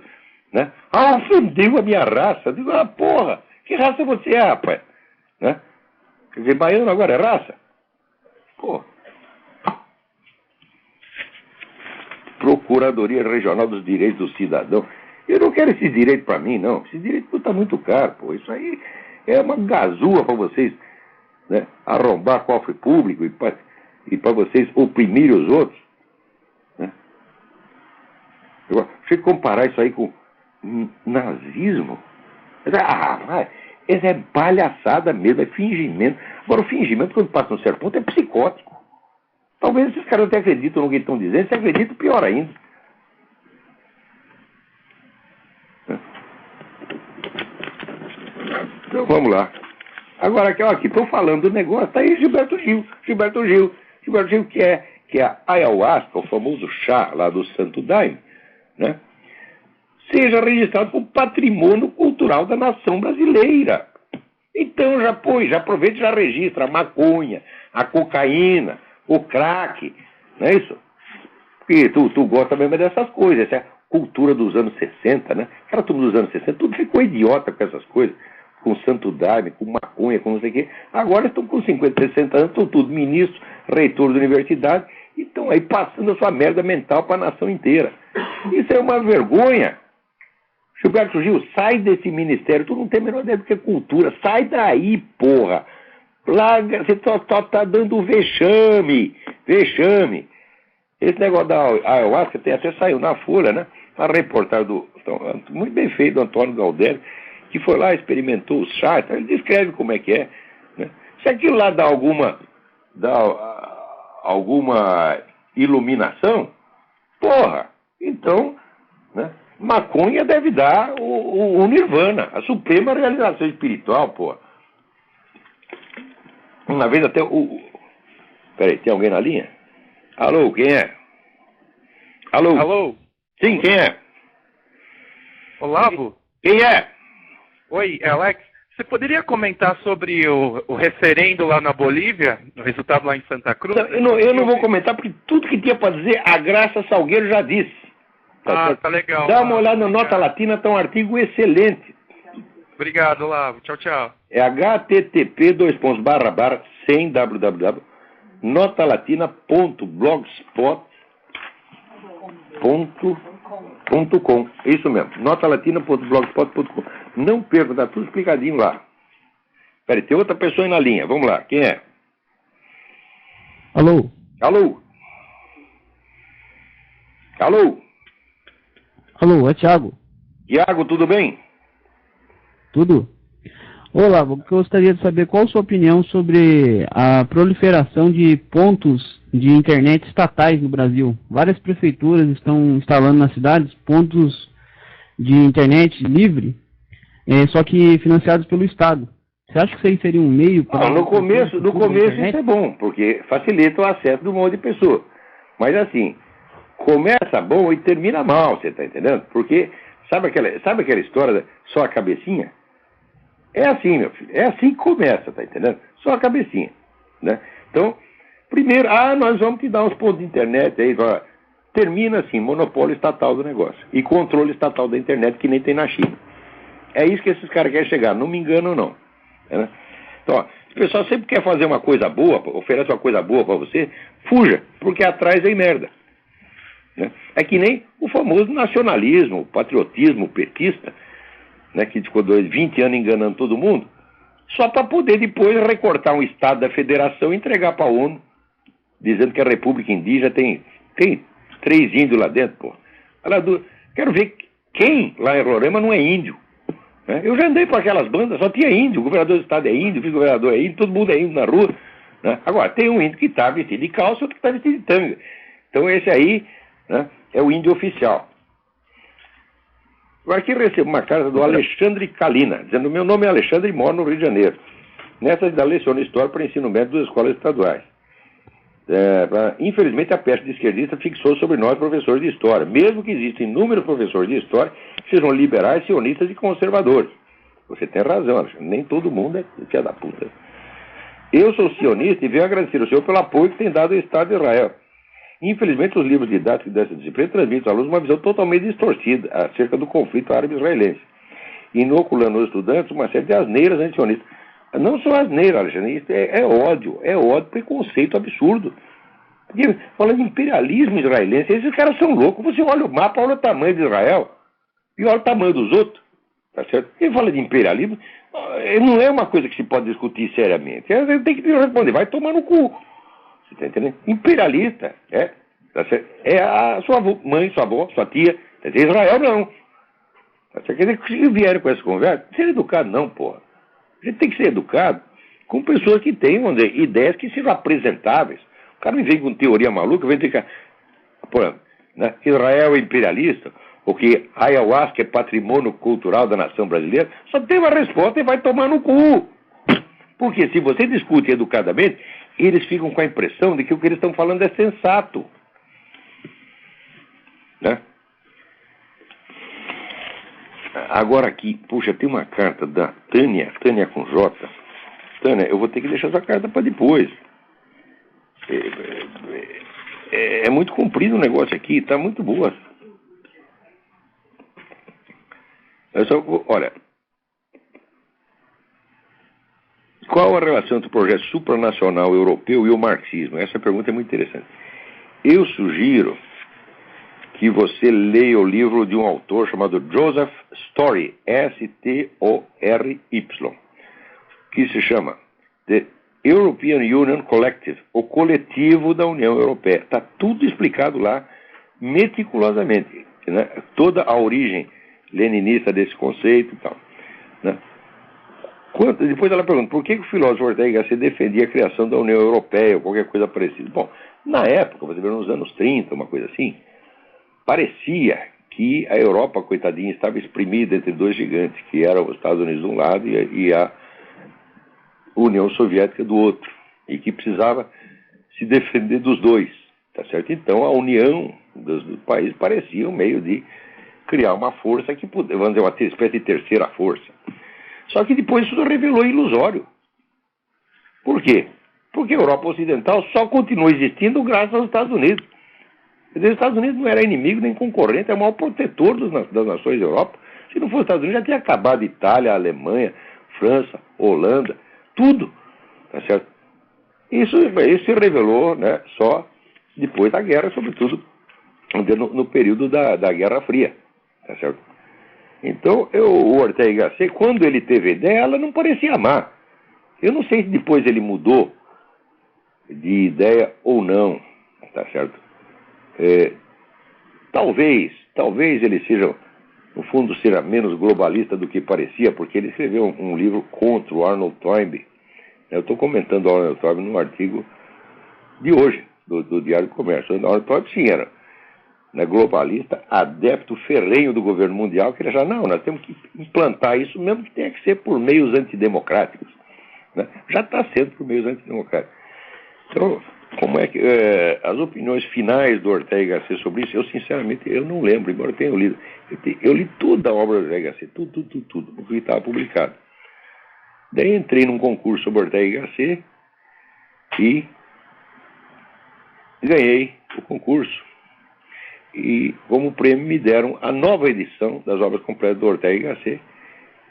né? Ah, ofendeu a minha raça. Eu digo, porra, que raça você é, rapaz? Né? Quer dizer, baiano agora é raça? Pô. Procuradoria Regional dos Direitos do Cidadão. Eu não quero esse direito para mim, não. Esse direito custa muito caro, pô. Isso aí é uma gazua para vocês, né? Arrombar cofre público e para vocês oprimirem os outros, né? Agora, deixa eu comparar isso aí com nazismo. Essa é palhaçada mesmo, é fingimento. Agora, o fingimento, quando passa um certo ponto, é psicótico. Talvez esses caras até acreditam no que estão dizendo, se acreditam, pior ainda. Então, vamos lá. Agora, aqui, estou falando do negócio, está aí Gilberto Gil, que é a ayahuasca, o famoso chá lá do Santo Daime, né? Seja registrado como patrimônio cultural da nação brasileira. Então já aproveita e já registra a maconha, a cocaína, o crack, não é isso? Porque tu gosta mesmo dessas coisas, essa é a cultura dos anos 60, né? Cara, tudo dos anos 60, tudo ficou idiota com essas coisas, com Santo Daime, com maconha, com não sei o quê. Agora estão com 50, 60 anos, estão tudo ministros, reitor da universidade, e estão aí passando a sua merda mental para a nação inteira. Isso é uma vergonha. Gilberto Gil, sai desse ministério, tu não tem a menor ideia do que é cultura, sai daí, porra. Larga, você só tá dando vexame. Esse negócio da ayahuasca até saiu na Folha, né? Uma reportagem muito bem feito, do Antônio Galdério, que foi lá, experimentou o chá, então ele descreve como é que é, né? Se aquilo lá dá alguma iluminação, porra, então, né? Maconha deve dar o nirvana, a suprema realização espiritual, pô. Uma vez até Peraí, tem alguém na linha? Alô, quem é? Alô? Alô? Sim, quem é? Olavo? Quem é? Oi, Alex. Você poderia comentar sobre o referendo lá na Bolívia, o resultado lá em Santa Cruz? Eu não vou comentar, porque tudo que tinha para dizer, a Graça Salgueiro já disse. Tá legal. Dá uma olhada na Nota Latina, está um artigo excelente. Obrigado, Olavo. Tchau, tchau. É http sem www, notalatina.blogspot.com. Isso mesmo, notalatina.blogspot.com. Não perca, está tudo explicadinho lá. Peraí, tem outra pessoa aí na linha. Vamos lá, quem é? Alô? Alô? Alô? Alô, é Thiago. Tiago, tudo bem? Tudo? Olá, eu gostaria de saber qual a sua opinião sobre a proliferação de pontos de internet estatais no Brasil. Várias prefeituras estão instalando nas cidades pontos de internet livre, só que financiados pelo Estado. Você acha que isso aí seria um meio para... No começo isso é bom, porque facilita o acesso de um monte de pessoa. Mas assim, começa bom e termina mal, você está entendendo? Porque, sabe aquela história só a cabecinha? É assim, meu filho, é assim que começa, tá entendendo? Só a cabecinha, né? Então, primeiro, nós vamos te dar uns pontos de internet aí, termina assim, monopólio estatal do negócio e controle estatal da internet que nem tem na China. É isso que esses caras querem chegar, não me engano não. Né? Então, se o pessoal sempre quer fazer uma coisa boa, oferece uma coisa boa para você, fuja, porque atrás vem merda. Né? É que nem o famoso nacionalismo, o patriotismo petista, né, que ficou 20 anos enganando todo mundo, só para poder depois recortar um estado da federação e entregar para a ONU, dizendo que a República Indígena tem 3 índios lá dentro, pô. Quero ver quem lá em Roraima não é índio. Né? Eu já andei para aquelas bandas, só tinha índio, o governador do estado é índio, o vice-governador é índio, todo mundo é índio na rua. Né? Agora, tem um índio que está vestido de calça e outro que está vestido de tanga. Então esse aí, né, é o índio oficial. Agora aqui eu recebo uma carta do Alexandre Kalina, dizendo: meu nome é Alexandre e moro no Rio de Janeiro. Nessa da leciono História para ensino médio das escolas estaduais. Infelizmente a peste de esquerdista fixou sobre nós professores de História, mesmo que existam inúmeros professores de História que sejam liberais, sionistas e conservadores. Você tem razão, Alexandre, nem todo mundo é filha da puta. Eu sou sionista e venho agradecer ao senhor pelo apoio que tem dado ao Estado de Israel. Infelizmente, os livros didáticos dessa disciplina transmitem aos alunos uma visão totalmente distorcida acerca do conflito árabe-israelense, inoculando aos estudantes uma série de asneiras antisionistas. Não só asneira, Alexandre, isso é ódio, preconceito absurdo. Porque, falando de imperialismo israelense, esses caras são loucos. Você olha o mapa, olha o tamanho de Israel e olha o tamanho dos outros, tá certo? Quem fala de imperialismo não é uma coisa que se pode discutir seriamente. Você tem que responder, vai tomar no cu. Você está entendendo? Imperialista, tá certo? É a sua mãe, sua avó, sua tia. Tá certo? Israel não. Tá certo? Quer dizer, se vierem com essa conversa, ser educado não, porra. A gente tem que ser educado com pessoas que têm, vamos dizer, ideias que sejam apresentáveis. O cara não vem com teoria maluca, vem ficar, por exemplo, né? Israel é imperialista, ou que ayahuasca é patrimônio cultural da nação brasileira. Só tem uma resposta e vai tomar no cu. Porque se você discute educadamente, eles ficam com a impressão de que o que eles estão falando é sensato. Né? Agora aqui, puxa, tem uma carta da Tânia com J. Tânia, eu vou ter que deixar essa carta para depois. É muito comprido o negócio aqui, está muito boa. Olha, qual a relação entre o projeto supranacional europeu e o marxismo? Essa pergunta é muito interessante. Eu sugiro que você leia o livro de um autor chamado Joseph Story, Story, que se chama The European Union Collective, o coletivo da União Europeia. Está tudo explicado lá meticulosamente, né? Toda a origem leninista desse conceito e tal. Né? Depois ela pergunta, por que o filósofo Ortega se defendia a criação da União Europeia ou qualquer coisa parecida? Bom, na época, você vê nos anos 30, uma coisa assim, parecia que a Europa, coitadinha, estava exprimida entre dois gigantes, que eram os Estados Unidos de um lado e a União Soviética do outro, e que precisava se defender dos dois, tá certo? Então a união dos países parecia um meio de criar uma força que pudesse, vamos dizer, uma espécie de terceira força. Só que depois isso revelou ilusório. Por quê? Porque a Europa Ocidental só continuou existindo graças aos Estados Unidos. Quer dizer, os Estados Unidos não era inimigo nem concorrente, é o maior protetor das nações da Europa. Se não fosse os Estados Unidos, já tinha acabado Itália, Alemanha, França, Holanda, tudo. Tá certo? Isso se revelou, né, só depois da guerra, sobretudo no período da Guerra Fria. Tá certo? Então, o Ortega y Gasset, quando ele teve ideia, ela não parecia má. Eu não sei se depois ele mudou de ideia ou não. Tá certo? Talvez ele seja, no fundo, seja menos globalista do que parecia, porque ele escreveu um livro contra o Arnold Toynbee. Eu estou comentando o Arnold Toynbee num artigo de hoje, do Diário do Comércio. O Arnold Toynbee, sim, era, né, globalista, adepto ferrenho do governo mundial, que ele já, não, nós temos que implantar isso, mesmo que tenha que ser por meios antidemocráticos. Né? Já está sendo por meios antidemocráticos. Então, como é que as opiniões finais do Ortega y Gasset sobre isso, eu sinceramente eu não lembro, embora eu tenha lido. Eu li toda a obra do Ortega y Gasset, tudo, o que estava publicado. Daí entrei num concurso sobre Ortega y Gasset e ganhei o concurso. E como prêmio me deram a nova edição das obras completas do Ortega y Gasset,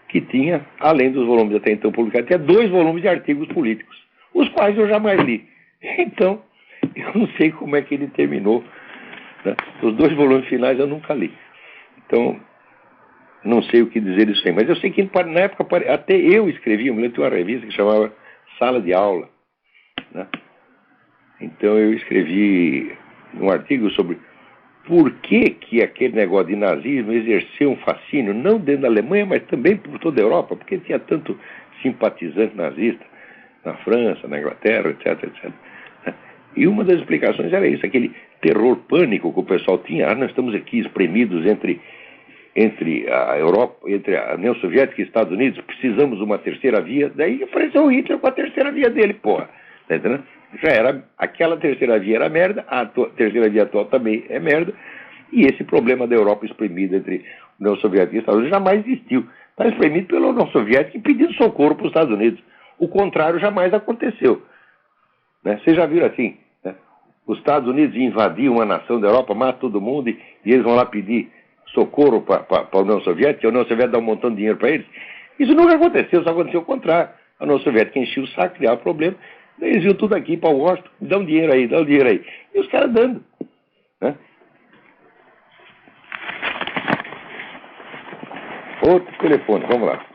que tinha, além dos volumes até então publicados, tinha 2 volumes de artigos políticos, os quais eu jamais li. Então, eu não sei como é que ele terminou Né? Os 2 volumes finais eu nunca li. Então, não sei o que dizer disso aí. Mas eu sei que na época até eu escrevi, eu me lembro de uma revista que chamava Sala de Aula. Né? Então eu escrevi um artigo sobre por que aquele negócio de nazismo exerceu um fascínio, não dentro da Alemanha, mas também por toda a Europa, porque tinha tanto simpatizante nazista na França, na Inglaterra, etc, etc. E uma das explicações era isso, aquele terror pânico que o pessoal tinha. Nós estamos aqui espremidos entre a Europa, entre a União Soviética e os Estados Unidos, precisamos de uma terceira via. Daí apareceu o Hitler com a terceira via dele, porra. Tá entendendo? Já era, aquela terceira via era merda, a terceira via atual também é merda, e esse problema da Europa espremida entre a União Soviética e os Estados Unidos jamais existiu. Está espremido pela União Soviética e pedindo socorro para os Estados Unidos. O contrário jamais aconteceu. Né? Vocês já viram assim, né? Os Estados Unidos invadiam uma nação da Europa, matam todo mundo e eles vão lá pedir socorro para a União Soviética, e a União Soviética dá um montão de dinheiro para eles. Isso nunca aconteceu, só aconteceu o contrário. A União Soviética enchia o saco, criava problema. Eles iam tudo aqui para Washington, dá um dinheiro aí, dá um dinheiro aí. E os caras dando. Né? Outro telefone, vamos lá.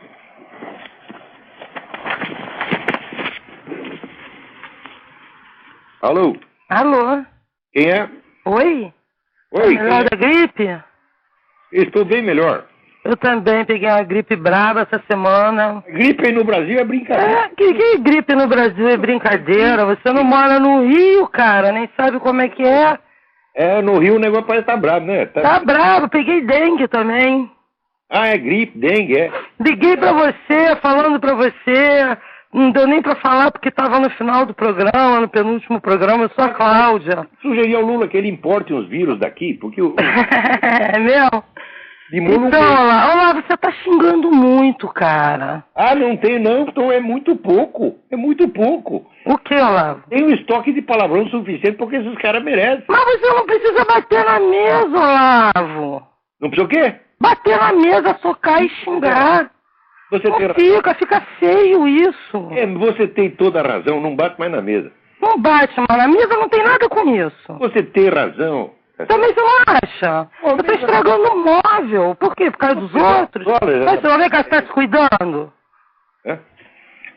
Alô? Alô? Quem é? Oi? Oi, Melhor da gripe? Estou bem melhor. Eu também peguei uma gripe brava essa semana. Gripe aí no Brasil é brincadeira. Que gripe no Brasil é brincadeira? Você não mora no Rio, cara, nem sabe como é que é. É, no Rio o negócio parece estar bravo, né? Tá bravo, peguei dengue também. Ah, é gripe, dengue, é. Liguei pra você, falando pra você. Não deu nem pra falar porque tava no final do programa, no penúltimo programa, eu sou a Cláudia. Sugeri ao Lula que ele importe uns vírus daqui, porque o... É mesmo? Então, Olá, você tá xingando muito, cara. Ah, não tem não, então é muito pouco. É muito pouco. O que, Olavo? Tem um estoque de palavrão suficiente porque esses caras merecem. Mas você não precisa bater na mesa, Olavo. Não precisa o quê? Bater na mesa, socar e xingar. Você não tem fica feio isso. É, você tem toda a razão, não bate mais na mesa. Não bate mais na mesa, não tem nada com isso. Você tem razão. Também você não acha? Você tá estragando o móvel. Por quê? Por causa dos outros? Mas você não vem cá, você tá se cuidando? É?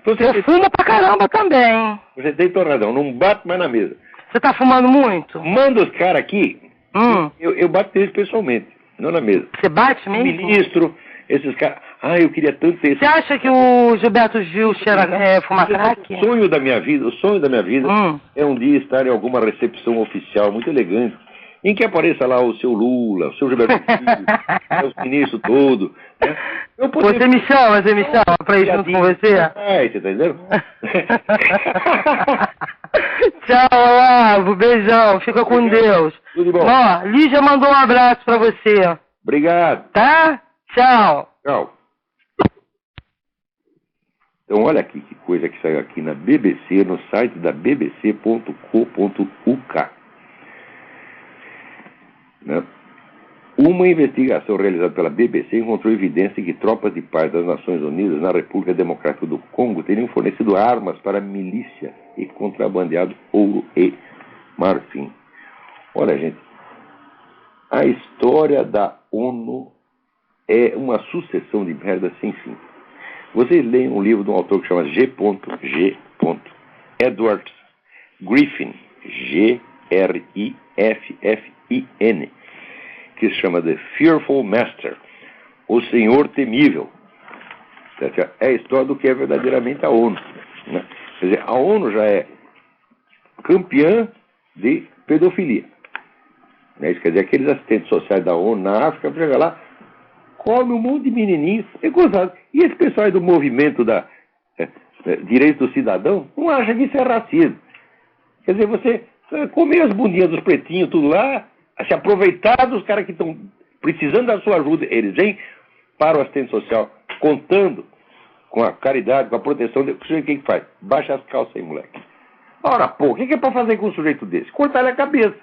Eu fumo pra caramba também. Você tem toda a razão, não bate mais na mesa. Você tá fumando muito? Manda os caras aqui, eu bato neles pessoalmente, não na mesa. Você bate mesmo? Ministro, esses caras... Ah, eu queria tanto ter... Você acha que o Gilberto Gil fuma crack? O sonho da minha vida é um dia estar em alguma recepção oficial muito elegante, em que apareça lá o seu Lula, o seu Gilberto Gil, os ministros todos. Né? Você me chama pra ir junto com você? Ai, você tá entendendo? Tchau, Olavo, beijão, fica com Deus. Tudo bom. Ó, Lígia mandou um abraço pra você. Obrigado. Tá? Tchau. Tchau. Então olha aqui que coisa que saiu aqui na BBC, no site da bbc.co.uk. Né? Uma investigação realizada pela BBC encontrou evidência de que tropas de paz das Nações Unidas na República Democrática do Congo teriam fornecido armas para a milícia e contrabandeado ouro e marfim. Olha, gente, a história da ONU é uma sucessão de merda sem fim. Vocês leem um livro de um autor que chama G.G. Edward Griffin, Griffin, que se chama The Fearful Master, o Senhor Temível. É a história do que é verdadeiramente a ONU. Né? Quer dizer, a ONU já é campeã de pedofilia. Né? Isso quer dizer, aqueles assistentes sociais da ONU na África, chega lá, come um monte de menininhos, é gozado. E esse pessoal aí do movimento da direito do cidadão não acha que isso é racismo. Quer dizer, você comer as bundinhas dos pretinhos, tudo lá, se aproveitar dos caras que estão precisando da sua ajuda, eles vêm para o assistente social, contando com a caridade, com a proteção. O sujeito, o que faz? Baixa as calças aí, moleque. Ora, pô, o que é para fazer com um sujeito desse? Cortar-lhe a cabeça.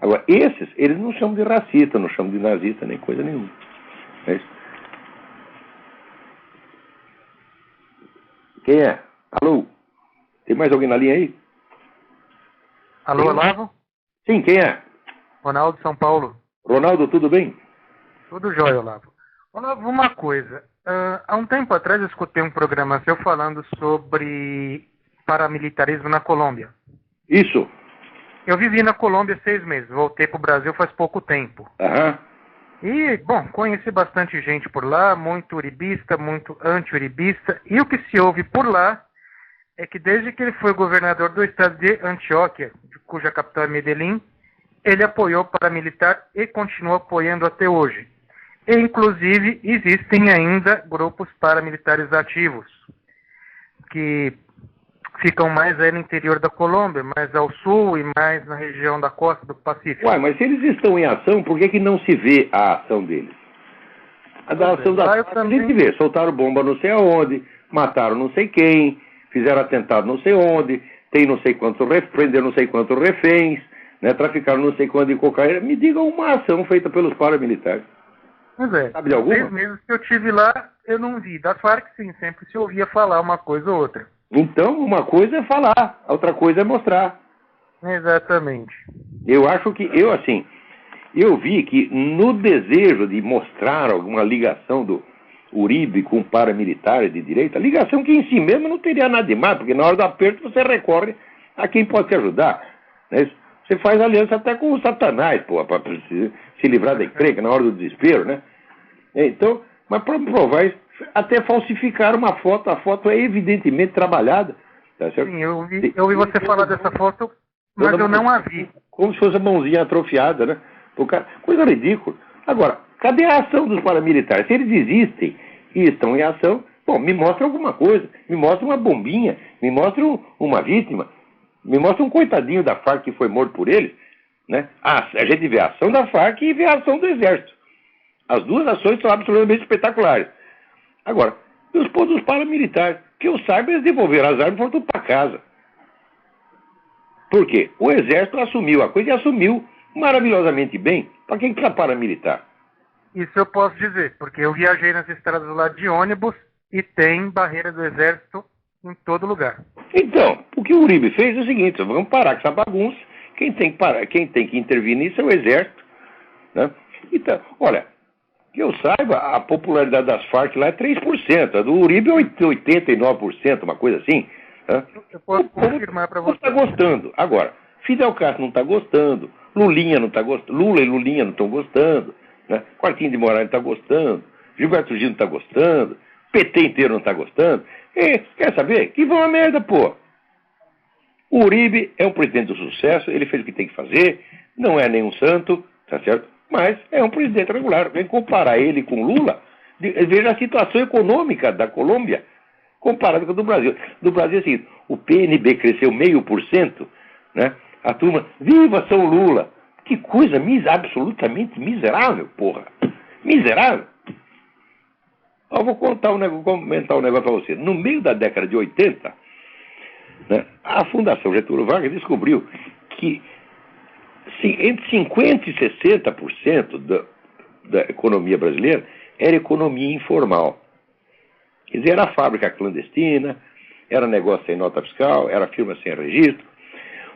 Agora, esses, eles não chamam de racista, não chamam de nazista, nem coisa nenhuma. É isso. Quem é? Alô? Tem mais alguém na linha aí? Alô, Olavo? Sim, quem é? Ronaldo, São Paulo. Ronaldo, tudo bem? Tudo jóia, Olavo. Olavo, uma coisa. Há um tempo atrás eu escutei um programa seu falando sobre paramilitarismo na Colômbia. Isso. Eu vivi na Colômbia 6 meses, voltei para o Brasil faz pouco tempo. Aham. E, bom, conheci bastante gente por lá, muito uribista, muito anti-uribista. E o que se ouve por lá é que desde que ele foi governador do estado de Antioquia, cuja capital é Medellín, ele apoiou o paramilitar e continua apoiando até hoje. E, inclusive, existem ainda grupos paramilitares ativos, que ficam mais aí no interior da Colômbia, mais ao sul e mais na região da costa do Pacífico. Uai, mas se eles estão em ação, por que não se vê a ação deles? A ação da FARC a gente vê. Soltaram bomba não sei aonde, mataram não sei quem, fizeram atentado não sei onde, tem não sei quantos prenderam não sei quantos reféns, né, traficaram não sei quanto de cocaína. Me diga uma ação feita pelos paramilitares. Pois é. Sabe de alguma? 6 meses que eu tive lá, eu não vi. Da FARC, sim, sempre se ouvia falar uma coisa ou outra. Então, uma coisa é falar, a outra coisa é mostrar. Exatamente. Eu acho que, eu vi que no desejo de mostrar alguma ligação do Uribe com paramilitares de direita, ligação que em si mesmo não teria nada de mal, porque na hora do aperto você recorre a quem pode te ajudar. Né? Você faz aliança até com o Satanás, para se livrar da encrenca na hora do desespero, né? Então, mas para provar isso, até falsificar uma foto, a foto é evidentemente trabalhada. Tá certo? Sim, eu ouvi você falar dessa foto, mas eu não a vi. Como se fosse a mãozinha atrofiada, né? Coisa ridícula. Agora, cadê a ação dos paramilitares? Se eles existem e estão em ação, bom, me mostra alguma coisa, me mostra uma bombinha, me mostra uma vítima, me mostra um coitadinho da FARC que foi morto por eles, né? A gente vê a ação da FARC e vê a ação do Exército. As duas ações são absolutamente espetaculares. Agora, os pontos paramilitares, que eu saiba, eles devolveram as armas e foram tudo para casa. Por quê? O Exército assumiu a coisa e assumiu maravilhosamente bem. Para quem está paramilitar? Isso eu posso dizer, porque eu viajei nas estradas lá de ônibus e tem barreira do Exército em todo lugar. Então, o que o Uribe fez é o seguinte: vamos parar com essa bagunça. Quem tem que intervir nisso é o Exército. Né? Então, olha, que eu saiba, a popularidade das Farc lá é 3%, a do Uribe é 89%, uma coisa assim. Né? Eu posso confirmar para você. Não está gostando. Agora, Fidel Castro não está gostando, Lulinha não está gostando, Lula e Lulinha não estão gostando, né? Quartinho de Moraes não está gostando, Gilberto Gil não está gostando, PT inteiro não está gostando. Quer saber? Que vão a merda, pô. O Uribe é um presidente do sucesso, ele fez o que tem que fazer, não é nenhum santo, tá certo? Mas é um presidente regular. Vem comparar ele com Lula, veja a situação econômica da Colômbia comparada com a do Brasil. Do Brasil é assim, o PNB cresceu 0,5%, né? A turma, viva São Lula! Que coisa absolutamente miserável, porra! Miserável! Eu vou comentar um negócio para você. No meio da década de 80, né, a Fundação Getúlio Vargas descobriu que entre 50% e 60% da economia brasileira era economia informal. Quer dizer, era fábrica clandestina, era negócio sem nota fiscal, era firma sem registro.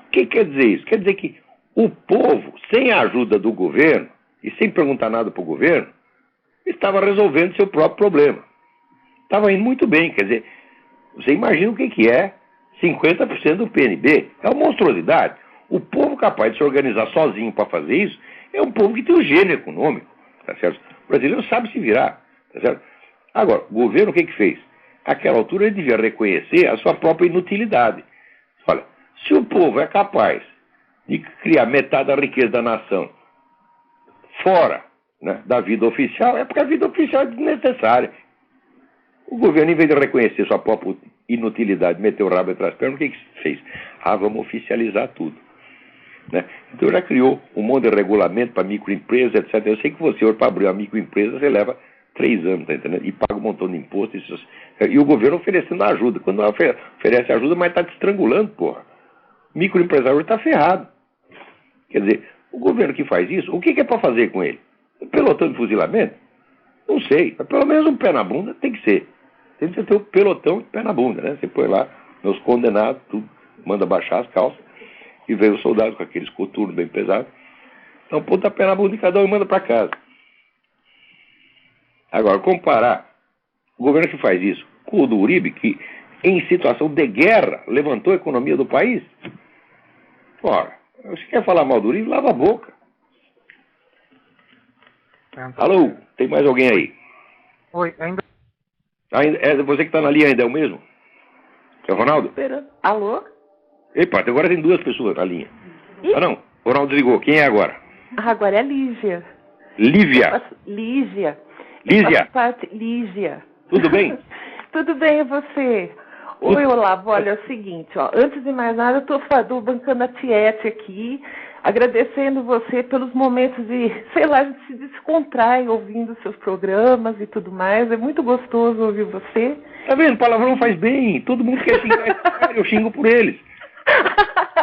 O que quer dizer isso? Quer dizer que o povo, sem a ajuda do governo e sem perguntar nada para o governo, estava resolvendo seu próprio problema. Estava indo muito bem. Quer dizer, você imagina o que é 50% do PNB. É uma monstruosidade. O povo capaz de se organizar sozinho para fazer isso é um povo que tem um gênio econômico. Tá certo? O brasileiro sabe se virar. Tá certo? Agora, o governo o que fez? Àquela altura ele devia reconhecer a sua própria inutilidade. Olha, se o povo é capaz de criar metade da riqueza da nação fora, né, da vida oficial, é porque a vida oficial é desnecessária. O governo, em vez de reconhecer sua própria inutilidade, meteu o rabo entre as pernas, o que fez? Vamos oficializar tudo. Né? Então já criou um monte de regulamento para microempresas, etc. Eu sei que você, hoje, para abrir uma microempresa, você leva 3 anos, tá entendendo? E paga um montão de imposto. E o governo oferecendo ajuda. Quando oferece ajuda, mas está te estrangulando, porra. O microempresário está ferrado. Quer dizer, o governo que faz isso, o que é para fazer com ele? Um pelotão de fuzilamento? Não sei. Mas pelo menos um pé na bunda tem que ser. Tem que ter um pelotão de pé na bunda, né? Você põe lá, meus condenados, tudo, manda baixar as calças, e vem o soldado com aqueles coturnos bem pesados. dá um pontapé na bunda de cada um e manda para casa. Agora, comparar o governo que faz isso com o do Uribe, que em situação de guerra levantou a economia do país, ora, você quer falar mal do Uribe, lava a boca. Alô, tem mais alguém aí? Oi, ainda... É você que está na linha ainda, é o mesmo? É o Ronaldo? Alô? Epa, agora tem duas pessoas na linha. Ah, não, o Ronaldo desligou. Quem é agora? Agora é a Lígia. Lívia. Lígia. Lígia. Lígia. Tudo bem? Tudo bem, e você? Oi, Olavo, olha, é o seguinte, ó, antes de mais nada, eu estou bancando a Tiete aqui, agradecendo você pelos momentos de, sei lá, a gente se descontrai ouvindo seus programas e tudo mais, é muito gostoso ouvir você. Tá vendo? Palavrão faz bem, todo mundo quer xingar, eu xingo por eles.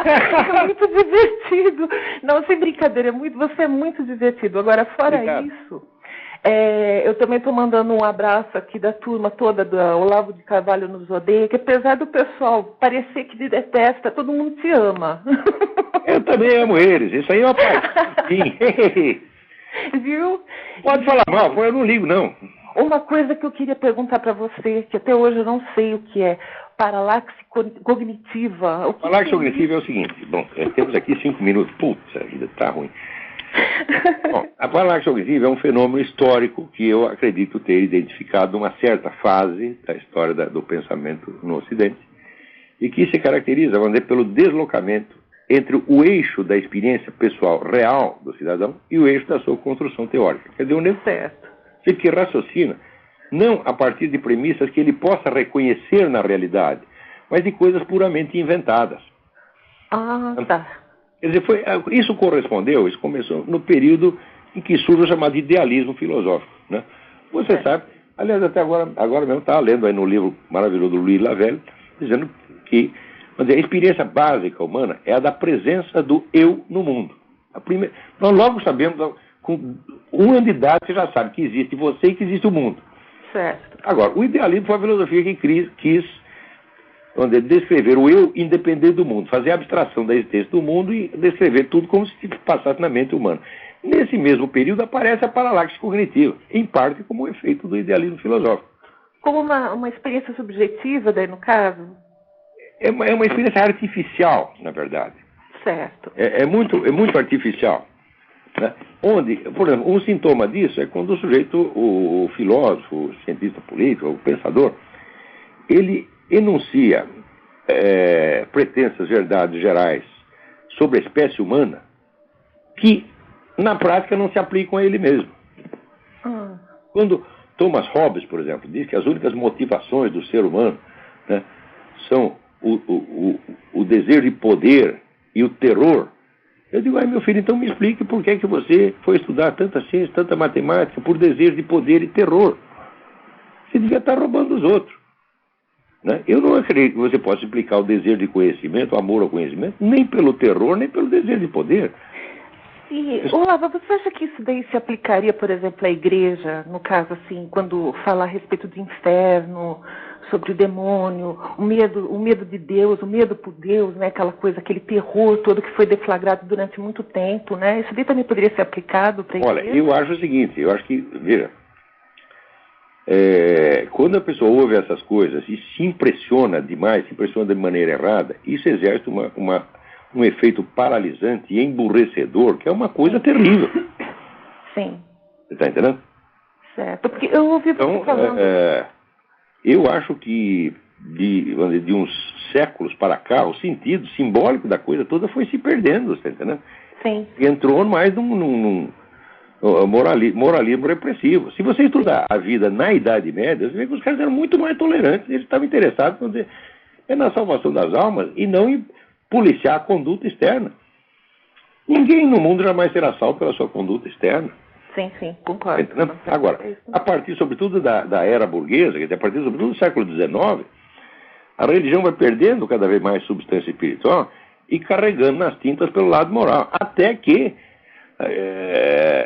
É muito divertido. Não, sem brincadeira, você é muito divertido. Agora, fora Obrigado. isso, eu também estou mandando um abraço aqui da turma toda do Olavo de Carvalho nos odeia, que apesar do pessoal parecer que te detesta, todo mundo te ama. Eu também amo eles, isso aí é uma parte. Sim. Viu? Pode falar mal, eu não ligo, não. Uma coisa que eu queria perguntar para você, que até hoje eu não sei o que é, paralaxe cognitiva. Paralaxe cognitiva é o seguinte, bom, temos aqui 5 minutos, putz, a vida tá ruim. Bom, a paralaxe cognitiva é um fenômeno histórico que eu acredito ter identificado numa certa fase da história do pensamento no Ocidente e que se caracteriza, vamos dizer, pelo deslocamento entre o eixo da experiência pessoal real do cidadão e o eixo da sua construção teórica. Quer dizer, o nego que raciocina não a partir de premissas que ele possa reconhecer na realidade, mas de coisas puramente inventadas. Ah, tá. Quer dizer, isso começou no período em que surge o chamado idealismo filosófico. Né? Você sabe, aliás, até agora mesmo estava lendo aí no livro maravilhoso do Louis Lavelle, dizendo que a experiência básica humana é a da presença do eu no mundo. Nós logo sabemos, com um ano de idade, você já sabe que existe você e que existe o mundo. Certo. Agora, o idealismo foi a filosofia que quis descrever o eu independente do mundo, fazer a abstração da existência do mundo e descrever tudo como se passasse na mente humana. Nesse mesmo período aparece a paralaxe cognitiva, em parte como efeito do idealismo filosófico. Como uma experiência subjetiva, daí no caso? É uma experiência artificial, na verdade. Certo. É muito artificial. Né? Onde, por exemplo, um sintoma disso é quando o sujeito, o filósofo, o cientista político, o pensador, ele enuncia pretensas verdades gerais sobre a espécie humana que, na prática, não se aplicam a ele mesmo. Quando Thomas Hobbes, por exemplo, diz que as únicas motivações do ser humano, né, são o desejo de poder e o terror, eu digo, meu filho, então me explique por que você foi estudar tanta ciência, tanta matemática, por desejo de poder e terror. Você devia estar roubando os outros. Né? Eu não acredito que você possa explicar o desejo de conhecimento, o amor ao conhecimento, nem pelo terror, nem pelo desejo de poder. E, Olavo, você acha que isso daí se aplicaria, por exemplo, à igreja, no caso, assim, quando fala a respeito do inferno, sobre o demônio, o medo de Deus, o medo por Deus, né, aquela coisa, aquele terror todo que foi deflagrado durante muito tempo, né? Isso daí também poderia ser aplicado para a igreja? Olha, eu acho o seguinte, eu acho que, veja, quando a pessoa ouve essas coisas e se impressiona demais, se impressiona de maneira errada, isso exerce um efeito paralisante e emburrecedor, que é uma coisa terrível. Sim. Você está entendendo? Certo, porque eu ouvi você falando... eu acho que de uns séculos para cá, o sentido simbólico da coisa toda foi se perdendo, você está entendendo? Sim. Entrou mais num moralismo repressivo. Se você estudar a vida na Idade Média, você vê que os caras eram muito mais tolerantes, eles estavam interessados na salvação das almas e não em policiar a conduta externa. Ninguém no mundo jamais será salvo pela sua conduta externa. Sim, concordo. Agora, a partir, sobretudo, da era burguesa, quer dizer, a partir, sobretudo, do século XIX, a religião vai perdendo cada vez mais substância espiritual e carregando nas tintas pelo lado moral, até que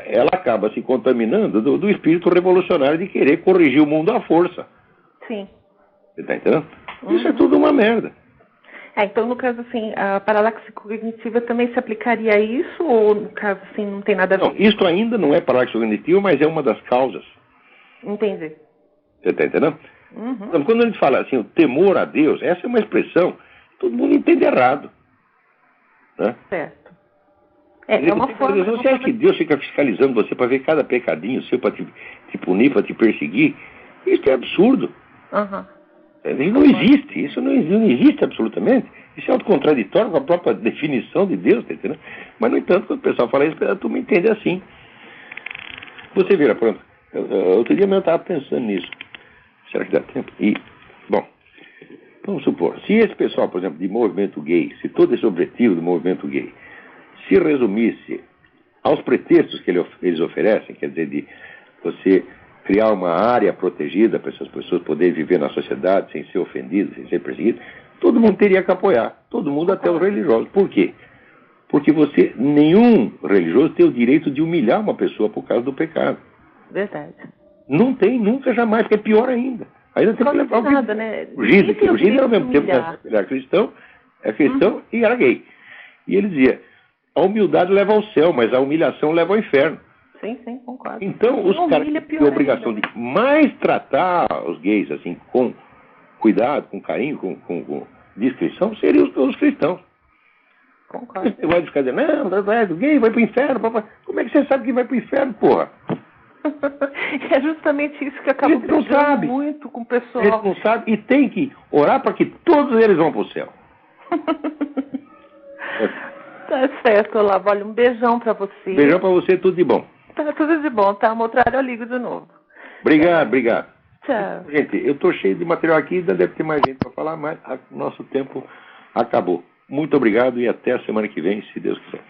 ela acaba se contaminando do espírito revolucionário de querer corrigir o mundo à força. Sim. Você está entendendo? Isso é tudo uma merda. Então, no caso, assim, a paralaxe cognitiva também se aplicaria a isso, ou, no caso, assim, não tem nada a ver? Não, isso ainda não é paralaxe cognitiva, mas é uma das causas. Entendi. Você está entendendo? Uhum. Então, quando a gente fala assim, o temor a Deus, essa é uma expressão que todo mundo entende errado. Né? Certo. É uma forma... Você acha que Deus fica fiscalizando você para ver cada pecadinho seu, para te punir, para te perseguir? Isso é absurdo. Uhum. Isso não existe. Isso não existe absolutamente. Isso é autocontradictório com a própria definição de Deus, tá entendendo? Mas, no entanto, quando o pessoal fala isso, tu me entende assim. Você vira, pronto. Outro dia eu estava pensando nisso. Será que dá tempo? Bom, vamos supor, se esse pessoal, por exemplo, de movimento gay, se todo esse objetivo do movimento gay se resumisse aos pretextos que eles oferecem, quer dizer, de você criar uma área protegida para essas pessoas poderem viver na sociedade sem ser ofendidas, sem ser perseguidas, todo mundo teria que apoiar, todo mundo, até os religiosos. Por quê? Porque nenhum religioso tem o direito de humilhar uma pessoa por causa do pecado. Verdade. Não tem, nunca, jamais, porque é pior ainda. Ainda tem que levar nada, né? O Gide, ao mesmo tempo, era cristão e era gay. E ele dizia, a humildade leva ao céu, mas a humilhação leva ao inferno. Sim, concordo. Então, os caras têm a obrigação de mais tratar os gays assim, com cuidado, com carinho, com discrição, seriam os cristãos. Concordo. Você vai ficar dizendo, não, o gay vai pro inferno. Como é que você sabe que vai pro inferno, porra? É justamente isso que acaba pegando muito com o pessoal. Eles não sabem e tem que orar para que todos eles vão pro céu. Tá certo, Olavo. Olha, um beijão pra você. Beijão pra você, tudo de bom. Tá tudo de bom, tá? Uma outra hora eu ligo de novo. Obrigado. Tchau. Gente, eu tô cheio de material aqui, ainda deve ter mais gente para falar, mas nosso tempo acabou. Muito obrigado e até a semana que vem, se Deus quiser.